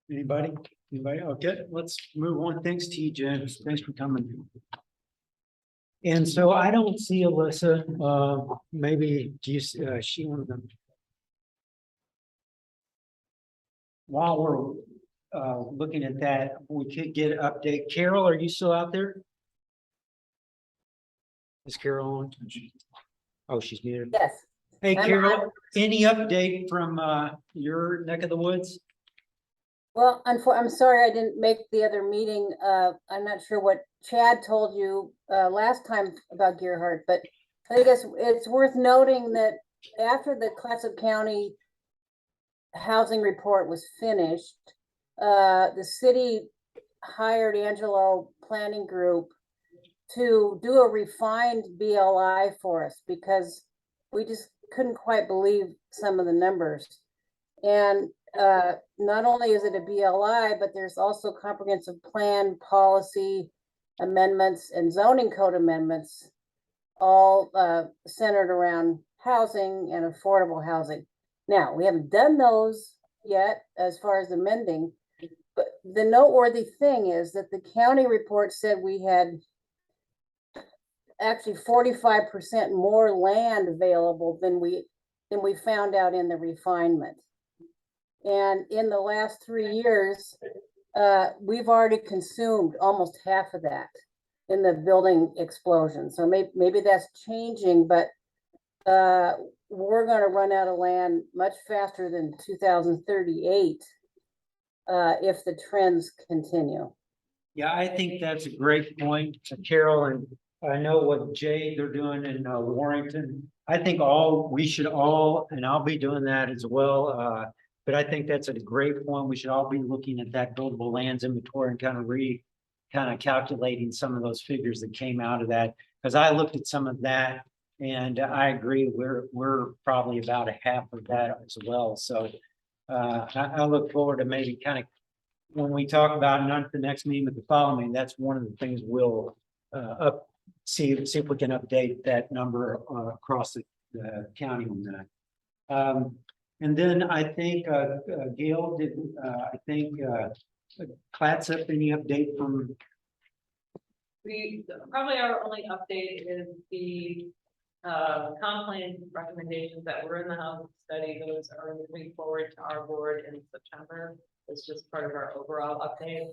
Anybody? Okay, let's move on. Thanks, TJ. Thanks for coming. And so I don't see Alyssa. Maybe do you she one of them? While we're looking at that, we could get an update. Carol, are you still out there? Is Carol on? Oh, she's muted. Yes. Hey, I'm Carol, any update from your neck of the woods? Well, I'm sorry I didn't make the other meeting. I'm not sure what Chad told you last time about Gerhardt, but I think it's worth noting that after the Clatsop County housing report was finished, the city hired Angelo Planning Group to do a refined BLI for us because we just couldn't quite believe some of the numbers. And not only is it a BLI, but there's also comprehensive plan, policy amendments, and zoning code amendments, all centered around housing and affordable housing. Now, we haven't done those yet as far as amending, but the noteworthy thing is that the county report said we had actually 45% more land available than we than we found out in the refinement. And in the last 3 years, we've already consumed almost half of that in the building explosion. So maybe that's changing, but we're gonna run out of land much faster than 2038 if the trends continue. Yeah, I think that's a great point, Carol, and I know what Jay, they're doing in Warrington. I think we should all, and I'll be doing that as well, but I think that's a great point. We should all be looking at that buildable lands inventory and kind of calculating some of those figures that came out of that. Because I looked at some of that and I agree, we're probably about a half of that as well. So I look forward to maybe kind of, when we talk about not the next meeting, but the following, that's one of the things we'll see if we can update that number across the county on that. And then I think Gail did, I think Clatsop, any update from? Probably our only update is the comp plan recommendations that were in the housing study. Those are moving forward to our board in September. It's just part of our overall update.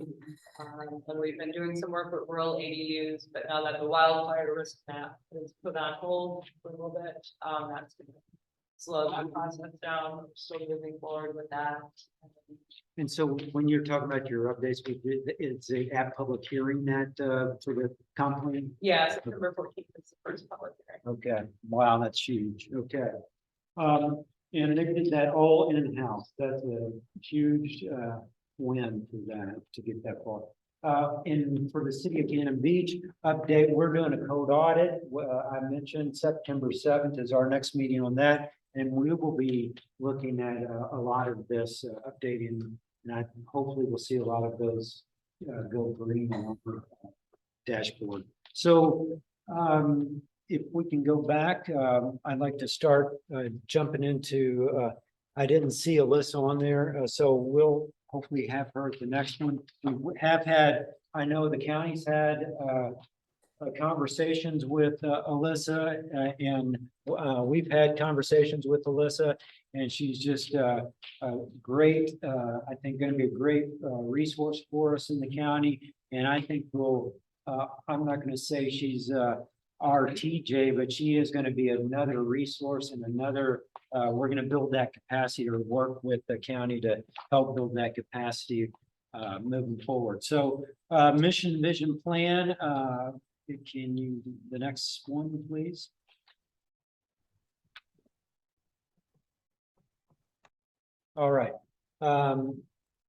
And we've been doing some work with rural ADUs, but now that the wildfire risk map is put on hold for a little bit, that's going to slow that process down. We're still moving forward with that. And so when you're talking about your updates, it's at public hearing that for the comp plan? Yeah, September 14th is the first public hearing. Okay, wow, that's huge. Okay. And they did that all in-house. That's a huge win for that to get that far. And for the city of Cannon Beach update, we're doing a code audit. I mentioned September 7th is our next meeting on that. And we will be looking at a lot of this updating, and hopefully we'll see a lot of those go green on our dashboard. So if we can go back, I'd like to start jumping into, I didn't see Alyssa on there, so we'll hopefully have her at the next one. We have had, I know the county's had conversations with Alyssa, and we've had conversations with Alyssa, and she's just a great, I think going to be a great resource for us in the county. And I think we'll, I'm not going to say she's our TJ, but she is going to be another resource and another, we're going to build that capacity or work with the county to help build that capacity moving forward. So mission vision plan, can you, the next one, please? All right.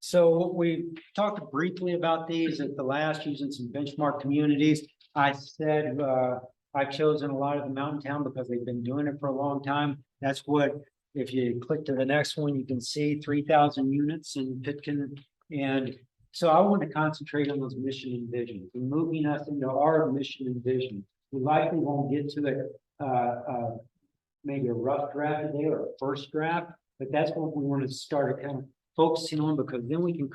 So we talked briefly about these at the last, using some benchmark communities. I said I've chosen a lot of the mountain town because they've been doing it for a long time. That's what, if you click to the next one, you can see 3,000 units in Pitkin. And so I want to concentrate on those mission and vision, and moving us into our mission and vision. We likely won't get to it maybe a rough draft today or a first draft, but that's what we want to start kind of focusing on, because then we can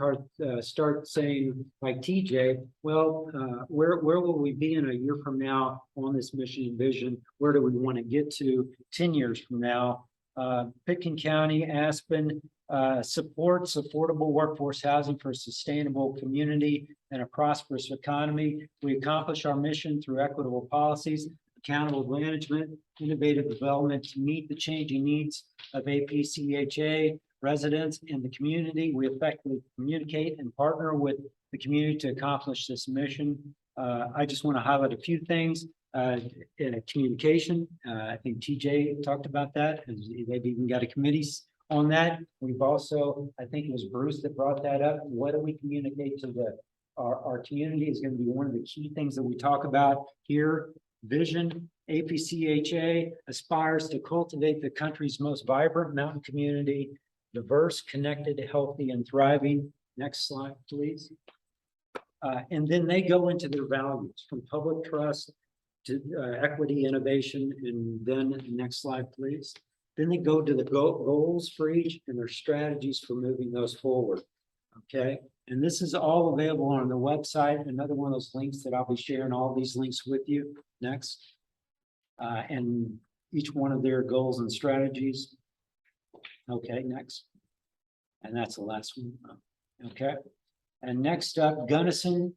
start saying, like TJ, well, where will we be in a year from now on this mission and vision? Where do we want to get to 10 years from now? Pitkin County, Aspen, supports affordable workforce housing for a sustainable community and a prosperous economy. We accomplish our mission through equitable policies, accountable management, innovative development to meet the changing needs of APCHA residents and the community. We effectively communicate and partner with the community to accomplish this mission. I just want to highlight a few things in a communication. I think TJ talked about that, and they've even got a committee on that. We've also, I think it was Bruce that brought that up. What do we communicate to our community is going to be one of the key things that we talk about here. Vision, APCHA aspires to cultivate the country's most vibrant mountain community, diverse, connected, healthy, and thriving. Next slide, please. And then they go into their values, from public trust to equity, innovation, and then next slide, please. Then they go to the goals for each and their strategies for moving those forward. Okay, and this is all available on the website. Another one of those links that I'll be sharing all these links with you next. And each one of their goals and strategies. Okay, next. And that's the last one. Okay. And next up, Gunnison,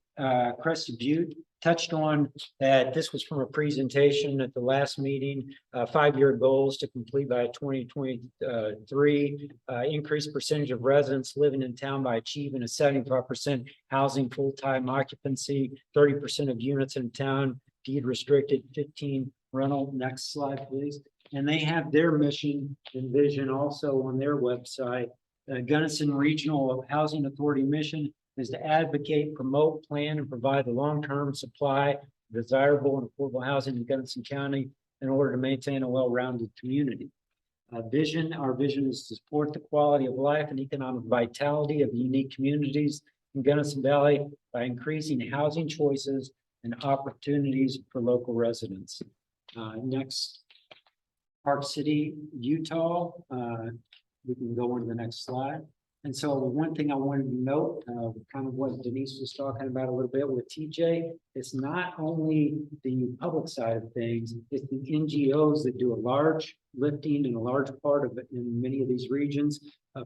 Crested Butte touched on that this was from a presentation at the last meeting, 5-year goals to complete by 2023, increased percentage of residents living in town by achieving a 75% housing full-time occupancy, 30% of units in town deed restricted, 15 rental. Next slide, please. And they have their mission and vision also on their website. Gunnison Regional Housing Authority mission is to advocate, promote, plan, and provide the long-term supply of desirable and affordable housing in Gunnison County in order to maintain a well-rounded community. Our vision is to support the quality of life and economic vitality of the unique communities in Gunnison Valley by increasing housing choices and opportunities for local residents. Next, Park City, Utah. We can go on to the next slide. And so one thing I wanted to note, kind of what Denise was talking about a little bit with TJ, it's not only the public side of things, it's the NGOs that do a large lifting and a large part of it in many of these regions.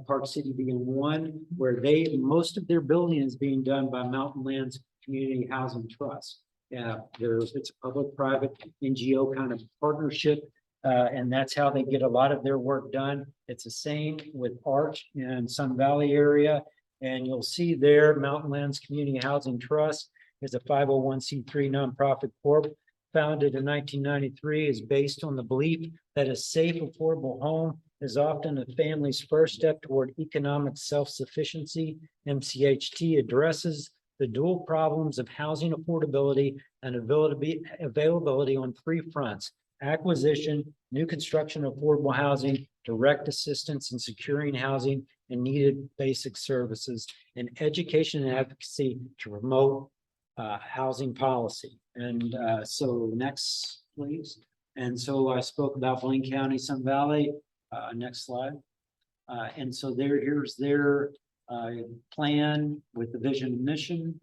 Park City being one, where most of their building is being done by Mountain Lands Community Housing Trust. It's a public-private NGO kind of partnership. And that's how they get a lot of their work done. It's the same with Arch and Sun Valley area. And you'll see there, Mountain Lands Community Housing Trust is a 501c3 nonprofit corp founded in 1993, is based on the belief that a safe, affordable home is often a family's first step toward economic self-sufficiency. MCHT addresses the dual problems of housing affordability and availability on 3 fronts: acquisition, new construction of affordable housing, direct assistance in securing housing and needed basic services, and education and advocacy to promote housing policy. And so next, please. And so I spoke about Blaine County, Sun Valley. Next slide. And so here's their plan with the vision and mission.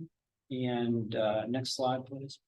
And next slide, please.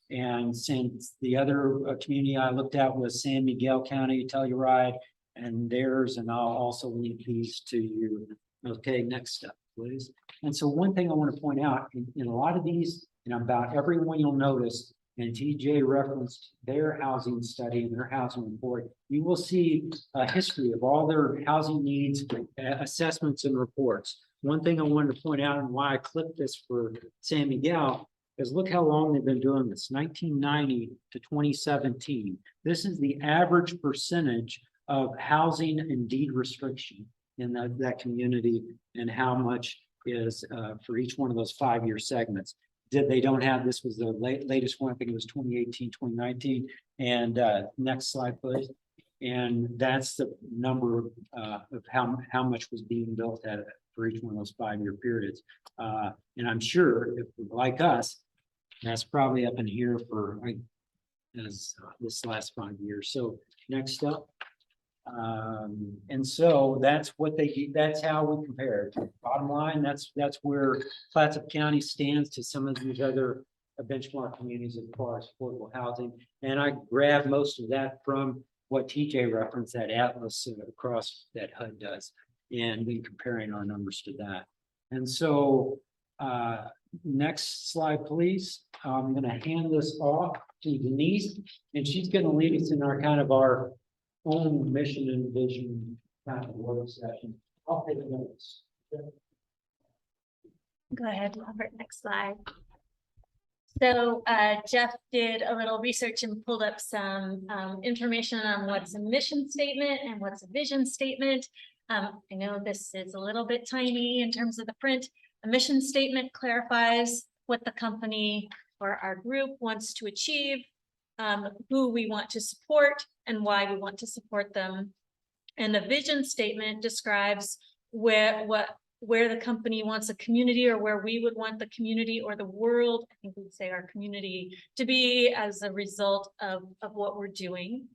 And since the other community I looked at was San Miguel County, Telluride, and theirs, and I'll also link these to you. Okay, next step, please. And so one thing I want to point out in a lot of these, and about everyone you'll notice, and TJ referenced their housing study and their housing report, you will see a history of all their housing needs, assessments, and reports. One thing I wanted to point out and why I clipped this for San Miguel is look how long they've been doing this, 1990 to 2017. This is the average percentage of housing and deed restriction in that community, and how much is for each one of those 5-year segments. They don't have, this was the latest one, I think it was 2018, 2019. And next slide, please. And that's the number of how much was being built at for each one of those 5-year periods. And I'm sure, if like us, that's probably up in here for this last 5 years. So next up. And so that's what that's how we compare. Bottom line, that's where Clatsop County stands to some of these other benchmark communities as far as affordable housing. And I grabbed most of that from what TJ referenced, that atlas across that HUD does, and been comparing our numbers to that. And so next slide, please. I'm going to hand this off to Denise, and she's going to lead us in our our own mission and vision kind of work session. I'll take notes. Go ahead, Robert, next slide. So Jeff did a little research and pulled up some information on what's a mission statement and what's a vision statement. I know this is a little bit tiny in terms of the print. A mission statement clarifies what the company or our group wants to achieve, who we want to support, and why we want to support them. And the vision statement describes where the company wants a community, or where we would want the community or the world, I think we'd say our community, to be as a result of what we're doing.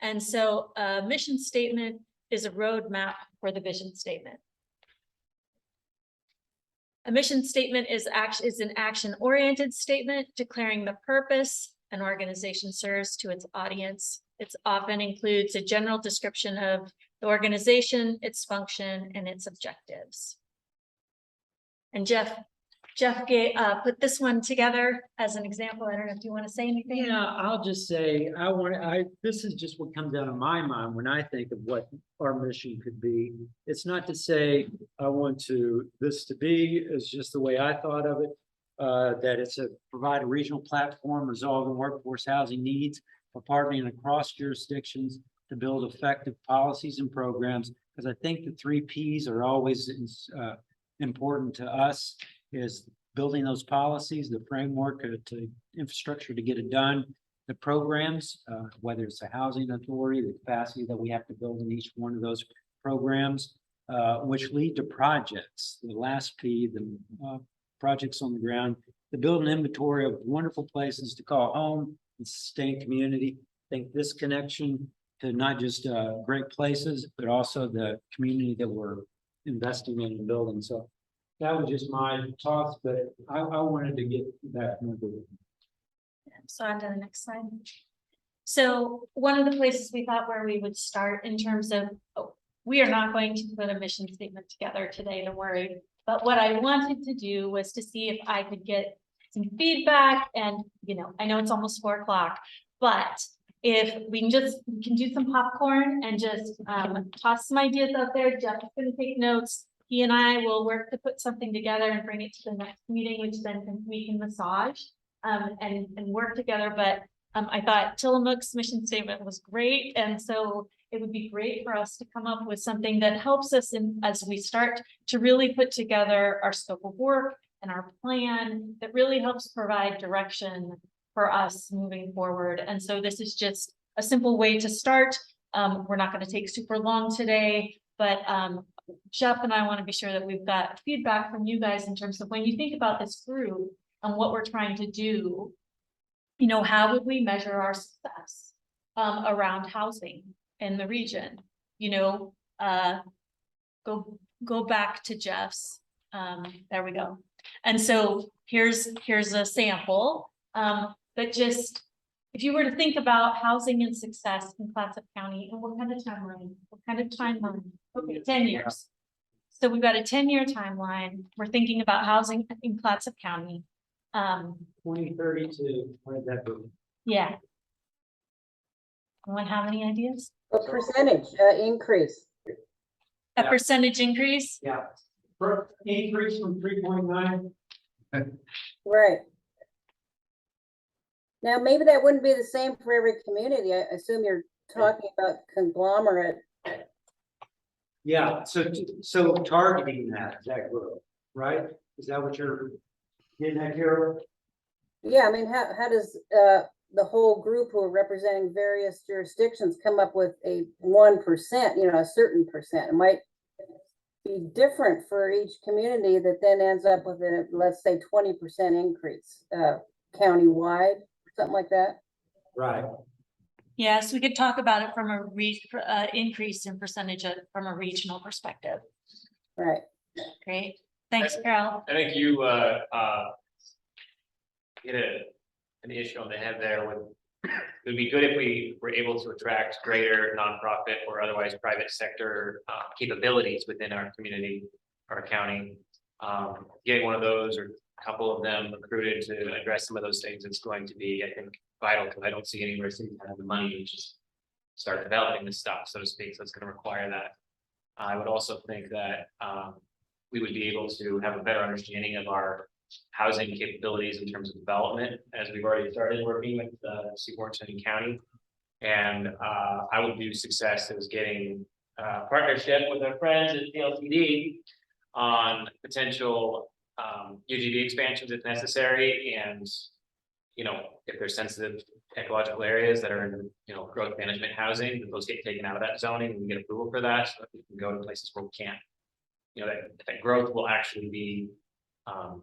And so a mission statement is a roadmap for the vision statement. A mission statement is an action-oriented statement declaring the purpose an organization serves to its audience. It often includes a general description of the organization, its function, and its objectives. And Jeff put this one together as an example. I don't know if you want to say anything. Yeah, I'll just say, this is just what comes out of my mind when I think of what our mission could be. It's not to say I want this to be, it's just the way I thought of it. That it's provide a regional platform resolving workforce housing needs for partnering across jurisdictions to build effective policies and programs. Because I think the 3 Ps are always important to us, is building those policies, the framework to infrastructure to get it done, the programs, whether it's a housing authority, the capacity that we have to build in each one of those programs, which lead to projects. The last P, the projects on the ground, to build an inventory of wonderful places to call home and sustain community. I think this connection to not just great places, but also the community that we're investing in and building. So that was just my thoughts, but I wanted to get that moving. So on to the next slide. So one of the places we thought where we would start in terms of, we are not going to put a mission statement together today, don't worry. But what I wanted to do was to see if I could get some feedback and, I know it's almost 4 o'clock, but if we can do some popcorn and just toss some ideas out there. Jeff is going to take notes. He and I will work to put something together and bring it to the next meeting, which then we can massage and work together. But I thought Tillamook's mission statement was great. And so it would be great for us to come up with something that helps us as we start to really put together our scope of work and our plan that really helps provide direction for us moving forward. And so this is just a simple way to start. We're not going to take super long today, but Jeff and I want to be sure that we've got feedback from you guys in terms of when you think about this group and what we're trying to do, how would we measure our success around housing in the region? Go back to Jeff's. There we go. And so here's a sample. But just if you were to think about housing and success in Clatsop County, and what kind of timeline? Okay, 10 years. So we've got a 10-year timeline. We're thinking about housing in Clatsop County. 2032, what did that be? Yeah. Anyone have any ideas? A percentage increase. A percentage increase? Yeah. Increase from 3.9. Right. Now, maybe that wouldn't be the same for every community. I assume you're talking about conglomerate. Yeah, so targeting that growth, right? Is that what you're getting at here? Yeah, I mean, how does the whole group who are representing various jurisdictions come up with a 1%, a certain percent? It might be different for each community that then ends up with a, let's say, 20% increase countywide, something like that. Right. Yes, we could talk about it from a increase in percentage from a regional perspective. Right. Great. Thanks, Carol. I think you hit an issue on the head there. It would be good if we were able to attract greater nonprofit or otherwise private sector capabilities within our community, our county. Getting one of those or a couple of them recruited to address some of those things is going to be, I think, vital, because I don't see anywhere cities have the money to just start developing this stuff, so to speak. So it's going to require that. I would also think that we would be able to have a better understanding of our housing capabilities in terms of development, as we've already started working with Seaborn County. And I would view success as getting partnership with our friends at CLCD on potential UGB expansions if necessary, and if there's sensitive ecological areas that are in growth management housing, those get taken out of that zoning and we get approval for that, so that we can go to places where we can't. That growth will actually be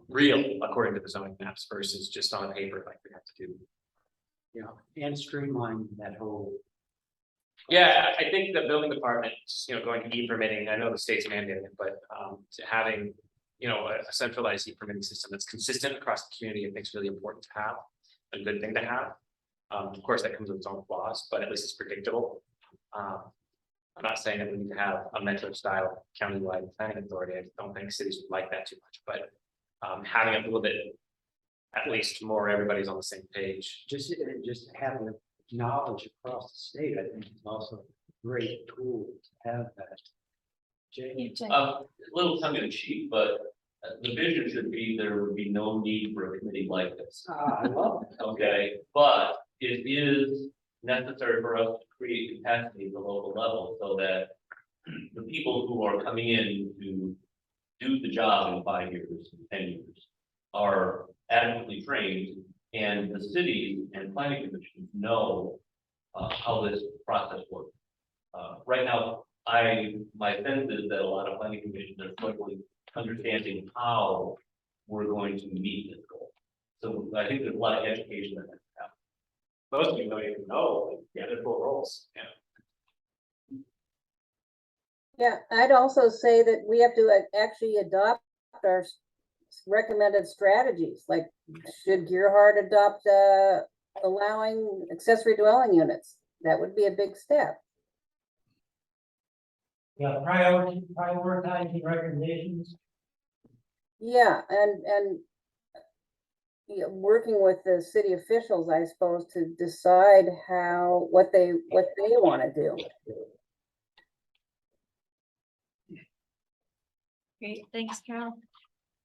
real according to the zoning maps versus just on paper like we have to do. Yeah, and streamline that whole. Yeah, I think the building department, going to e-permitting, I know the state's mandating it, but having a centralized e-permitting system that's consistent across the community, I think is really important to have, a good thing to have. Of course, that comes with its own flaws, but at least it's predictable. I'm not saying that we need to have a metro style countywide planning authority. I don't think cities would like that too much, but having a little bit, at least more, everybody's on the same page. Just having the knowledge across the state, I think is also a great tool to have that. Jay? A little tongue in cheek, but the vision should be there would be no need for a committee like this. I love it. Okay, but it is necessary for us to create capacity at the local level so that the people who are coming in to do the job in 5 years, 10 years, are adequately trained, and the cities and planning commissions know how this process works. Right now, my sense is that a lot of planning commissions are struggling understanding how we're going to meet this goal. So I think there's a lot of education that has to happen. Most of you don't even know, yeah, they're full roles, yeah. Yeah, I'd also say that we have to actually adopt our recommended strategies, like should Gerhard adopt allowing accessory dwelling units? That would be a big step. Yeah, prioritizing recommendations. Yeah, and yeah, working with the city officials, I suppose, to decide what they want to do. Great, thanks, Carol.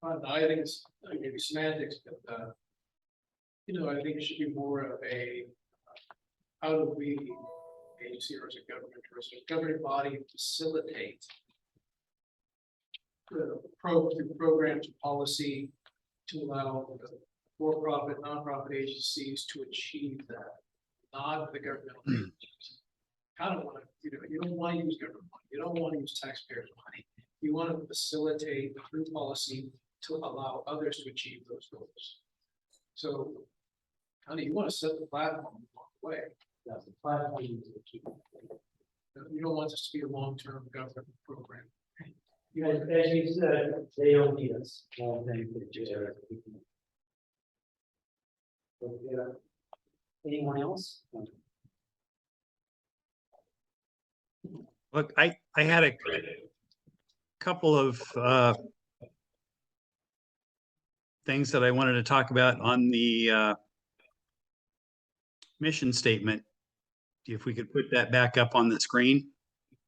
I think it's maybe semantics, but I think it should be more of a how do we, agency or as a government or as a governing body, facilitate the programs and policy to allow for-profit, nonprofit agencies to achieve that, not the governmental agencies. Kind of want to, you don't want to use government money, you don't want to use taxpayers' money. You want to facilitate through policy to allow others to achieve those goals. So, Connie, you want to set the platform along the way. That's the platform. You don't want this to be a long-term government program. You guys, as you said, they don't need us. Anyone else? Look, I had a couple of things that I wanted to talk about on the mission statement. If we could put that back up on the screen.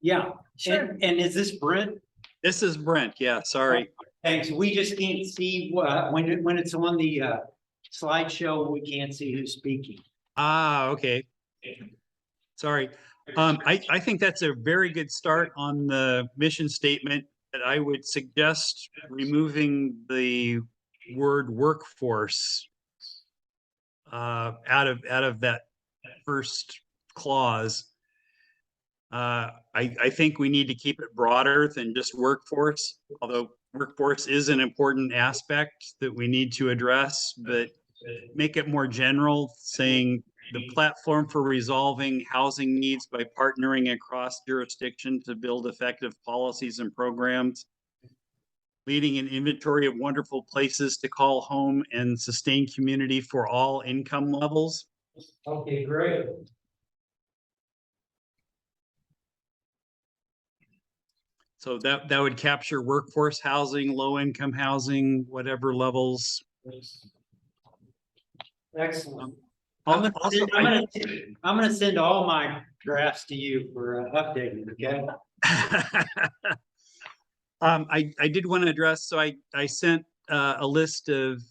Yeah, sure. And is this Brent? This is Brent. Yeah, sorry. Thanks. We just can't see when it's on the slideshow. We can't see who's speaking. Ah, okay. Sorry. I think that's a very good start on the mission statement, but I would suggest removing the word workforce out of that first clause. I think we need to keep it broader than just workforce, although workforce is an important aspect that we need to address, but make it more general, saying the platform for resolving housing needs by partnering across jurisdiction to build effective policies and programs, leading an inventory of wonderful places to call home and sustain community for all income levels. Okay, great. So that would capture workforce housing, low income housing, whatever levels. Excellent. I'm gonna send all my drafts to you for updating, okay? I did want to address, so I sent a list of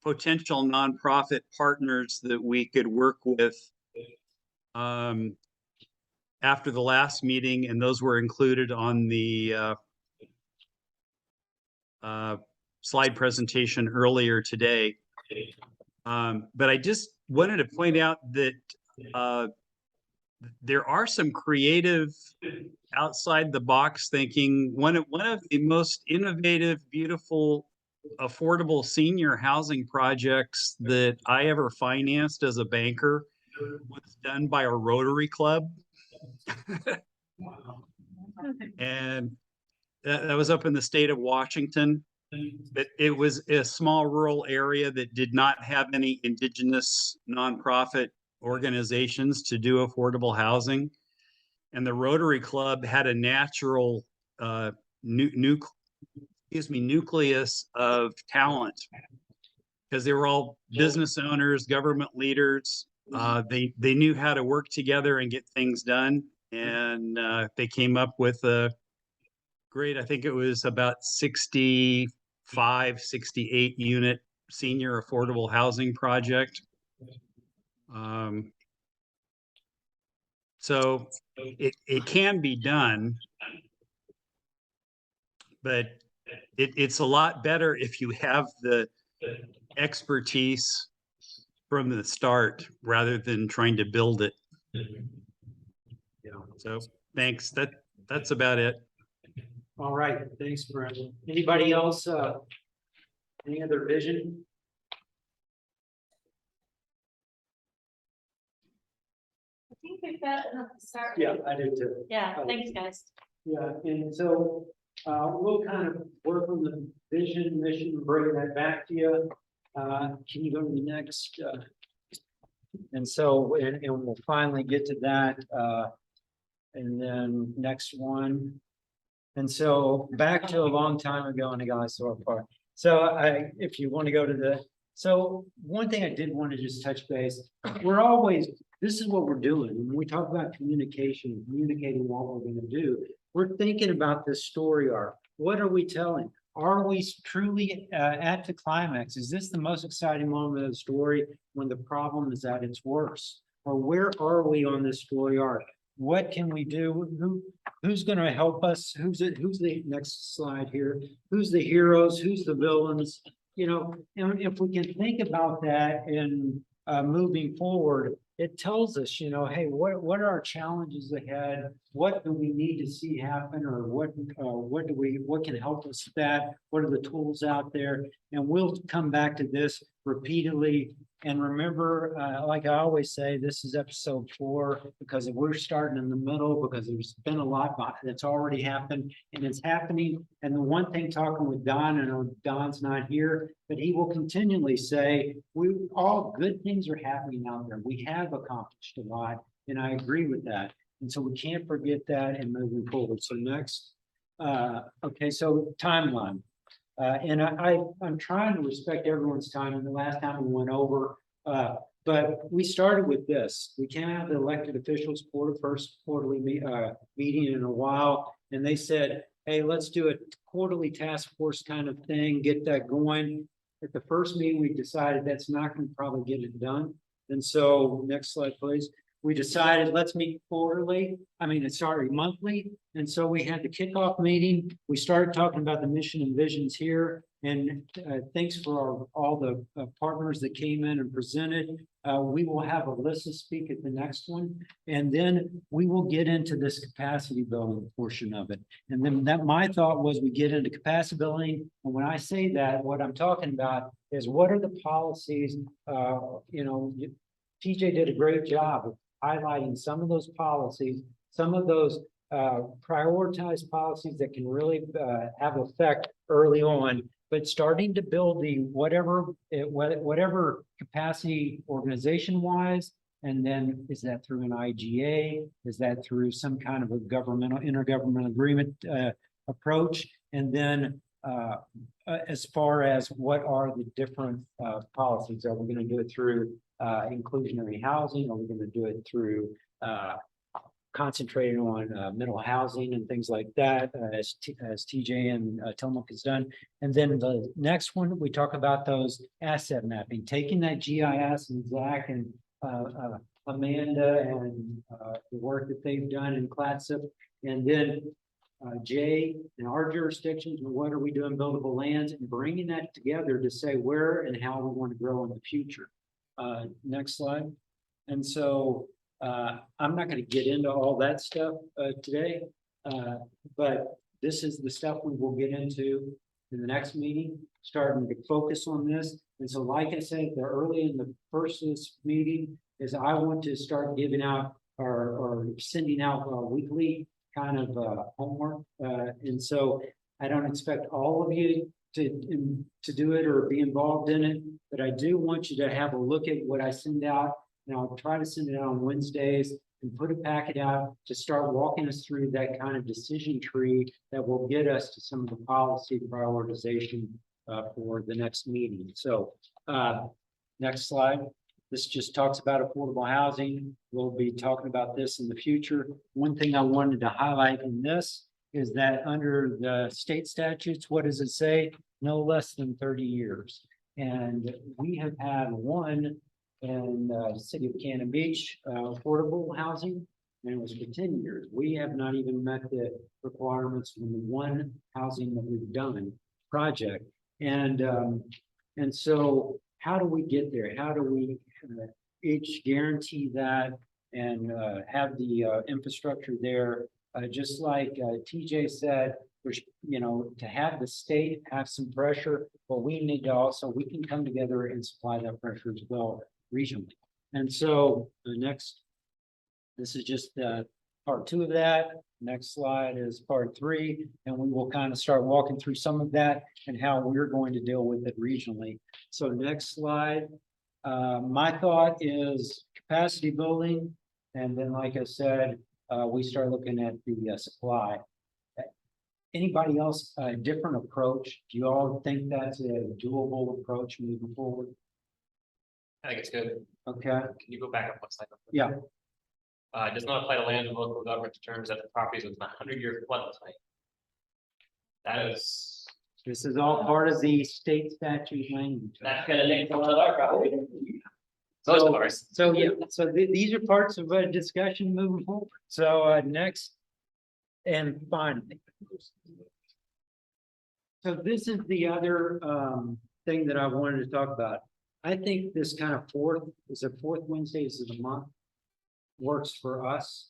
potential nonprofit partners that we could work with after the last meeting, and those were included on the slide presentation earlier today. But I just wanted to point out that there are some creative outside the box thinking. One of the most innovative, beautiful, affordable senior housing projects that I ever financed as a banker was done by a Rotary Club. And that was up in the state of Washington. But it was a small rural area that did not have any indigenous nonprofit organizations to do affordable housing. And the Rotary Club had a natural nucleus of talent. Because they were all business owners, government leaders. They knew how to work together and get things done. And they came up with a great, I think it was about 65, 68 unit senior affordable housing project. So it can be done, but it's a lot better if you have the expertise from the start rather than trying to build it. So thanks. That's about it. All right, thanks, Brent. Anybody else, any other vision? I think we've got enough to start. Yeah, I do too. Yeah, thanks, guys. Yeah, and so, we'll kind of work on the vision, mission, and bring that back to you. Can you go to the next, and so, and we'll finally get to that, and then next one. And so back to a long time ago in the guys so far. So if you want to go to the, so one thing I did want to just touch base, we're always, this is what we're doing. When we talk about communication, communicating what we're going to do, we're thinking about this story arc. What are we telling? Are we truly at the climax? Is this the most exciting moment of the story when the problem is at its worst? Or where are we on this story arc? What can we do? Who's going to help us? Who's the next slide here? Who's the heroes? Who's the villains? You know, and if we can think about that in moving forward, it tells us, you know, hey, what are our challenges ahead? What do we need to see happen, or what can help us with that? What are the tools out there? And we'll come back to this repeatedly. And remember, like I always say, this is episode 4, because we're starting in the middle, because there's been a lot that's already happened and it's happening. And the one thing, talking with Don, and Don's not here, but he will continually say, all good things are happening out there. We have accomplished a lot, and I agree with that. And so we can't forget that in moving forward. So next, okay, so timeline. And I'm trying to respect everyone's time, and the last time we went over, but we started with this. We can't have the elected officials for the first quarterly meeting in a while. And they said, hey, let's do a quarterly task force kind of thing, get that going. At the first meeting, we decided that's not going to probably get it done. And so next slide, please. We decided let's meet monthly. And so we had the kickoff meeting. We started talking about the mission and visions here. And thanks for all the partners that came in and presented. We will have Alyssa speak at the next one. And then we will get into this capacity building portion of it. And then my thought was we get into capacity building. And when I say that, what I'm talking about is what are the policies, TJ did a great job of highlighting some of those policies, some of those prioritized policies that can really have effect early on, but starting to build the whatever capacity organization wise. And then is that through an IGA? Is that through some kind of a intergovernmental agreement approach? And then as far as what are the different policies? Are we going to do it through inclusionary housing? Are we going to do it through concentrating on mental housing and things like that, as TJ and Tillamook has done? And then the next one, we talk about those asset mapping, taking that GIS, and Zach and Amanda and the work that they've done in Clatsop, and then Jay and our jurisdictions, and what are we doing buildable lands, and bringing that together to say where and how we want to grow in the future. Next slide. And so I'm not going to get into all that stuff today, but this is the stuff we will get into in the next meeting, starting to focus on this. And so, like I said, early in the first of this meeting is I want to start giving out or sending out weekly kind of homework. And so I don't expect all of you to do it or be involved in it, but I do want you to have a look at what I send out. And I'll try to send it out on Wednesdays. and put a packet out to start walking us through that kind of decision tree that will get us to some of the policy prioritization for the next meeting. So next slide. This just talks about affordable housing. We'll be talking about this in the future. One thing I wanted to highlight in this is that under the state statutes, what does it say? No less than 30 years. And we have had one in the city of Cannon Beach, affordable housing, and it was for 10 years. We have not even met the requirements from the one housing that we've done project. And so how do we get there? How do we each guarantee that and have the infrastructure there? Just like TJ said, there's, you know, to have the state have some pressure, but we need to also, we can come together and supply that pressure as well regionally. And so the next, this is just part 2 of that. Next slide is part 3, and we will kind of start walking through some of that and how we're going to deal with it regionally. So next slide. My thought is capacity building, and then like I said, we start looking at the supply. Anybody else a different approach? Do you all think that's a doable approach moving forward? I think it's good. Okay, Can you go back up one slide? yeah, It does not apply to land and local government terms that the properties with 100-year floodplain. That is. this is all part of the state statute language. That's gonna link to one of our properties. Those So- cars. So, yeah, so these are parts of a discussion moving forward. So, next and finally. So this is the other, thing that I wanted to talk about. I think this kind of fourth Wednesdays of the month works for us.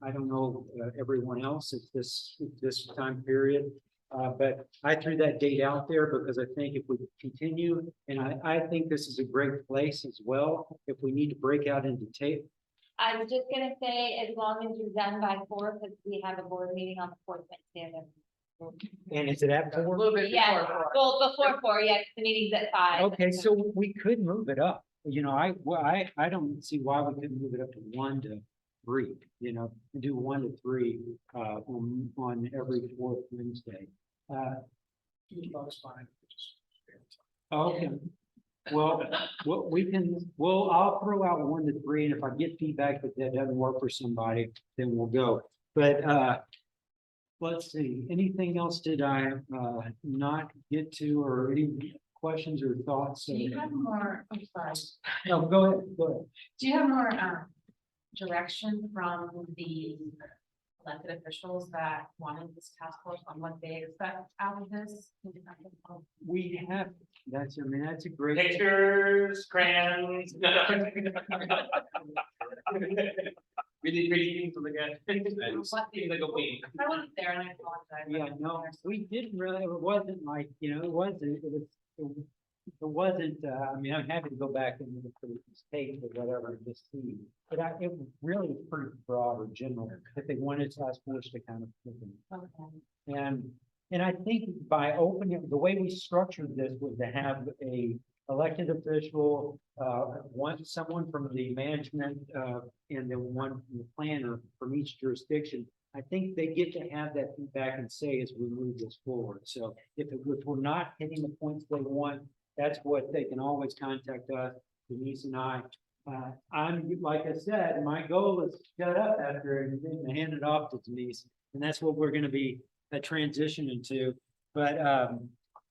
I don't know, everyone else if this time period. But I threw that date out there because I think if we continue, and I think this is a great place as well, if we need to break out into tape. I was just gonna say, as long as you're done by 4, because we have a board meeting on the 4th Wednesday. And is it at 4? Yeah, well, before 4, yeah, 'cause the meeting's at 5. Okay, so we could move it up. You know, I don't see why we couldn't move it up to 1 to 3, you know, do 1 to 3 on every 4th Wednesday. Fine. Okay. Well, I'll throw out 1 to 3, and if I get feedback that doesn't work for somebody, then we'll go. But let's see, anything else did I not get to, or any questions or thoughts? Do you have more, I'm sorry, No, go ahead, go ahead. do you have more direction from the elected officials that wanted this task force on what they expect out of this? We have, that's a great. Pictures, crayons. Really things to look at. Like a wing. I wasn't there and I apologize. Yeah, no, we didn't really, it wasn't like, you know, it wasn't, I mean, I'm happy to go back and look at this page or whatever and just see. But it really was pretty broad or general, that they wanted Taskforce to kind of. Okay. And I think by opening, the way we structured this was to have a elected official, someone from the management, and then one from the planner from each jurisdiction. I think they get to have that feedback and say as we move this forward. So if we're not hitting the points they want, that's what they can always contact us, Denise and I. I'm, like I said, my goal is to shut up after and hand it off to Denise, and that's what we're gonna be transitioning to. But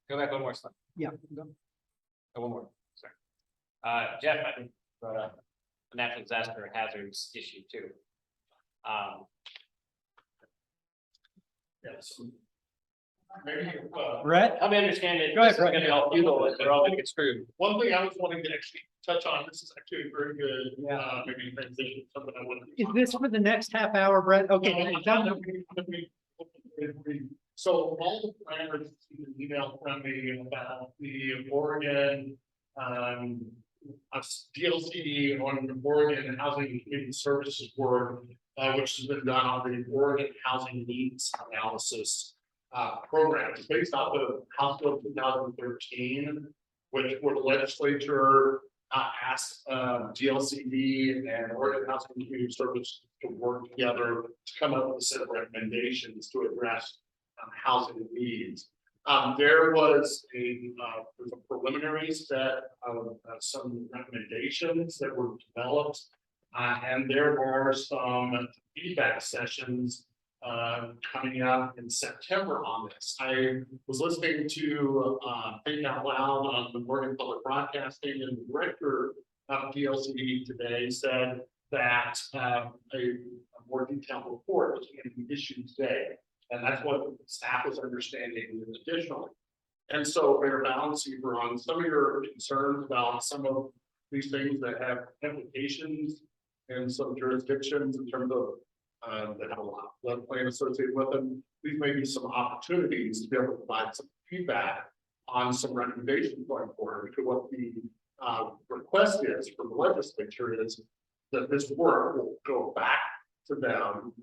Go back one more slide. yeah. Oh, one more, sorry. Jeff, I think, brought up the natural disaster hazards issue too. Yes. Brett? Help me understand it. Go ahead, This is Brett. gonna help you, but they're all gonna get screwed. One thing I was wanting to actually touch on, this is actually a very good, Yeah. maybe transition, something I wanted. Is this for the next half hour, Brett? Okay. So all the planners received an email from me about the Oregon, DLC on the Oregon Housing and Community Services Board, which has been done on the Oregon Housing Needs Analysis program. It's based off of House Bill 2013, which where the legislature asked GLCD and Oregon Housing and Community Service to work together to come up with a set of recommendations to address housing needs. There was there's a preliminary set of some recommendations that were developed, and there are some feedback sessions coming up in September on this. I was listening to Think Out Loud on the Morgan Public Broadcasting, and the director of DLCD today said that a more detailed report was going to be issued today. And that's what staff was understanding additionally. And so Mayor Ballantyver, on some of your concerns about some of these things that have implications in some jurisdictions in terms of that have a lot of floodplain associated with them, these may be some opportunities to be able to provide some feedback on some recommendations going forward. Because what the request is from the legislature is that this work will go back to them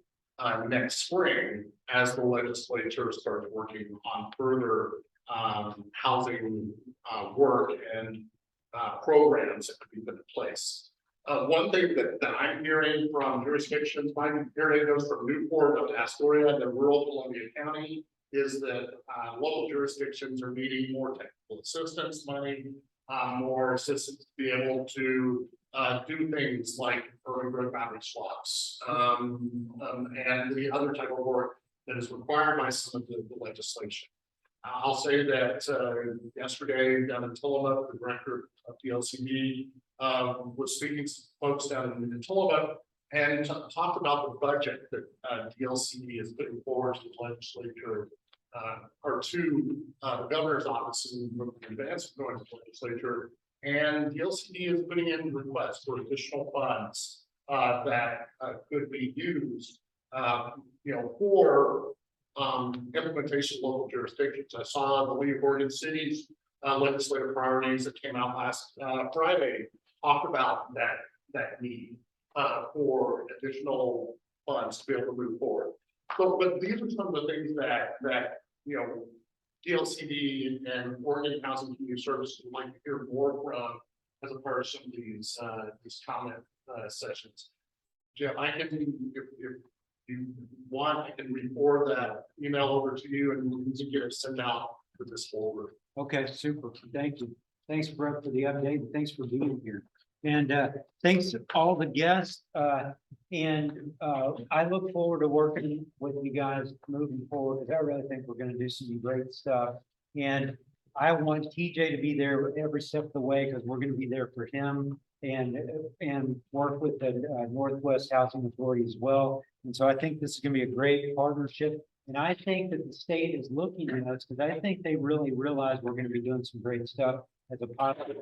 next spring as the legislature starts working on further housing work and programs that could be put in place. One thing that I'm hearing from jurisdictions, my area goes from Newport up to Astoria and rural Columbia County, is that local jurisdictions are needing more technical assistance money, more assistance to be able to do things like urban growth boundary swaps, and the other type of work that is required by some of the legislation. I'll say that yesterday down in Tillamook, the director of DLCD was speaking to folks down in Tillamook and talked about the budget that DLCD is putting forward to the legislature or to the governor's office in advance of going to the legislature. And DLCD is putting in requests for additional funds that could be used, for implementation of local jurisdictions. I saw the League of Oregon Cities legislative priorities that came out last Friday talk about that need for additional funds to be able to move forward. So, but these are some of the things that DLCD and Oregon Housing Community Services would like to hear more from as a part of some of these comment sessions. Jeff, I can, if you want, I can re-forward that email over to you and we can get it sent out for this folder. Okay, super. Thank you. Thanks, Brett, for the update. And thanks for being here. And thanks to all the guests. I look forward to working with you guys moving forward, because I really think we're going to do some great stuff. And I want TJ to be there every step of the way, because we're going to be there for him and work with the Northwest Housing Authority as well. And so I think this is going to be a great partnership. And I think that the state is looking at us, because I think they really realize we're going to be doing some great stuff as a positive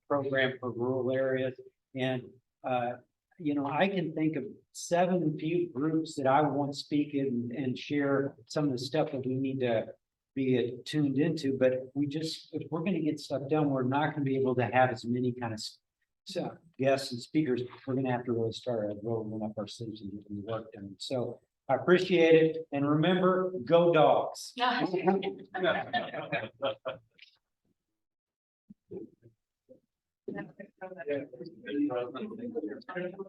program for rural areas. And, I can think of 7 groups that I want to speak in and share some of the stuff that we need to be tuned into. But if we're going to get stuff done, we're not going to be able to have as many kind of guests and speakers. We're going to have to really start rolling up our sleeves and getting the work done. So I appreciate it. And remember, go dogs. Yeah.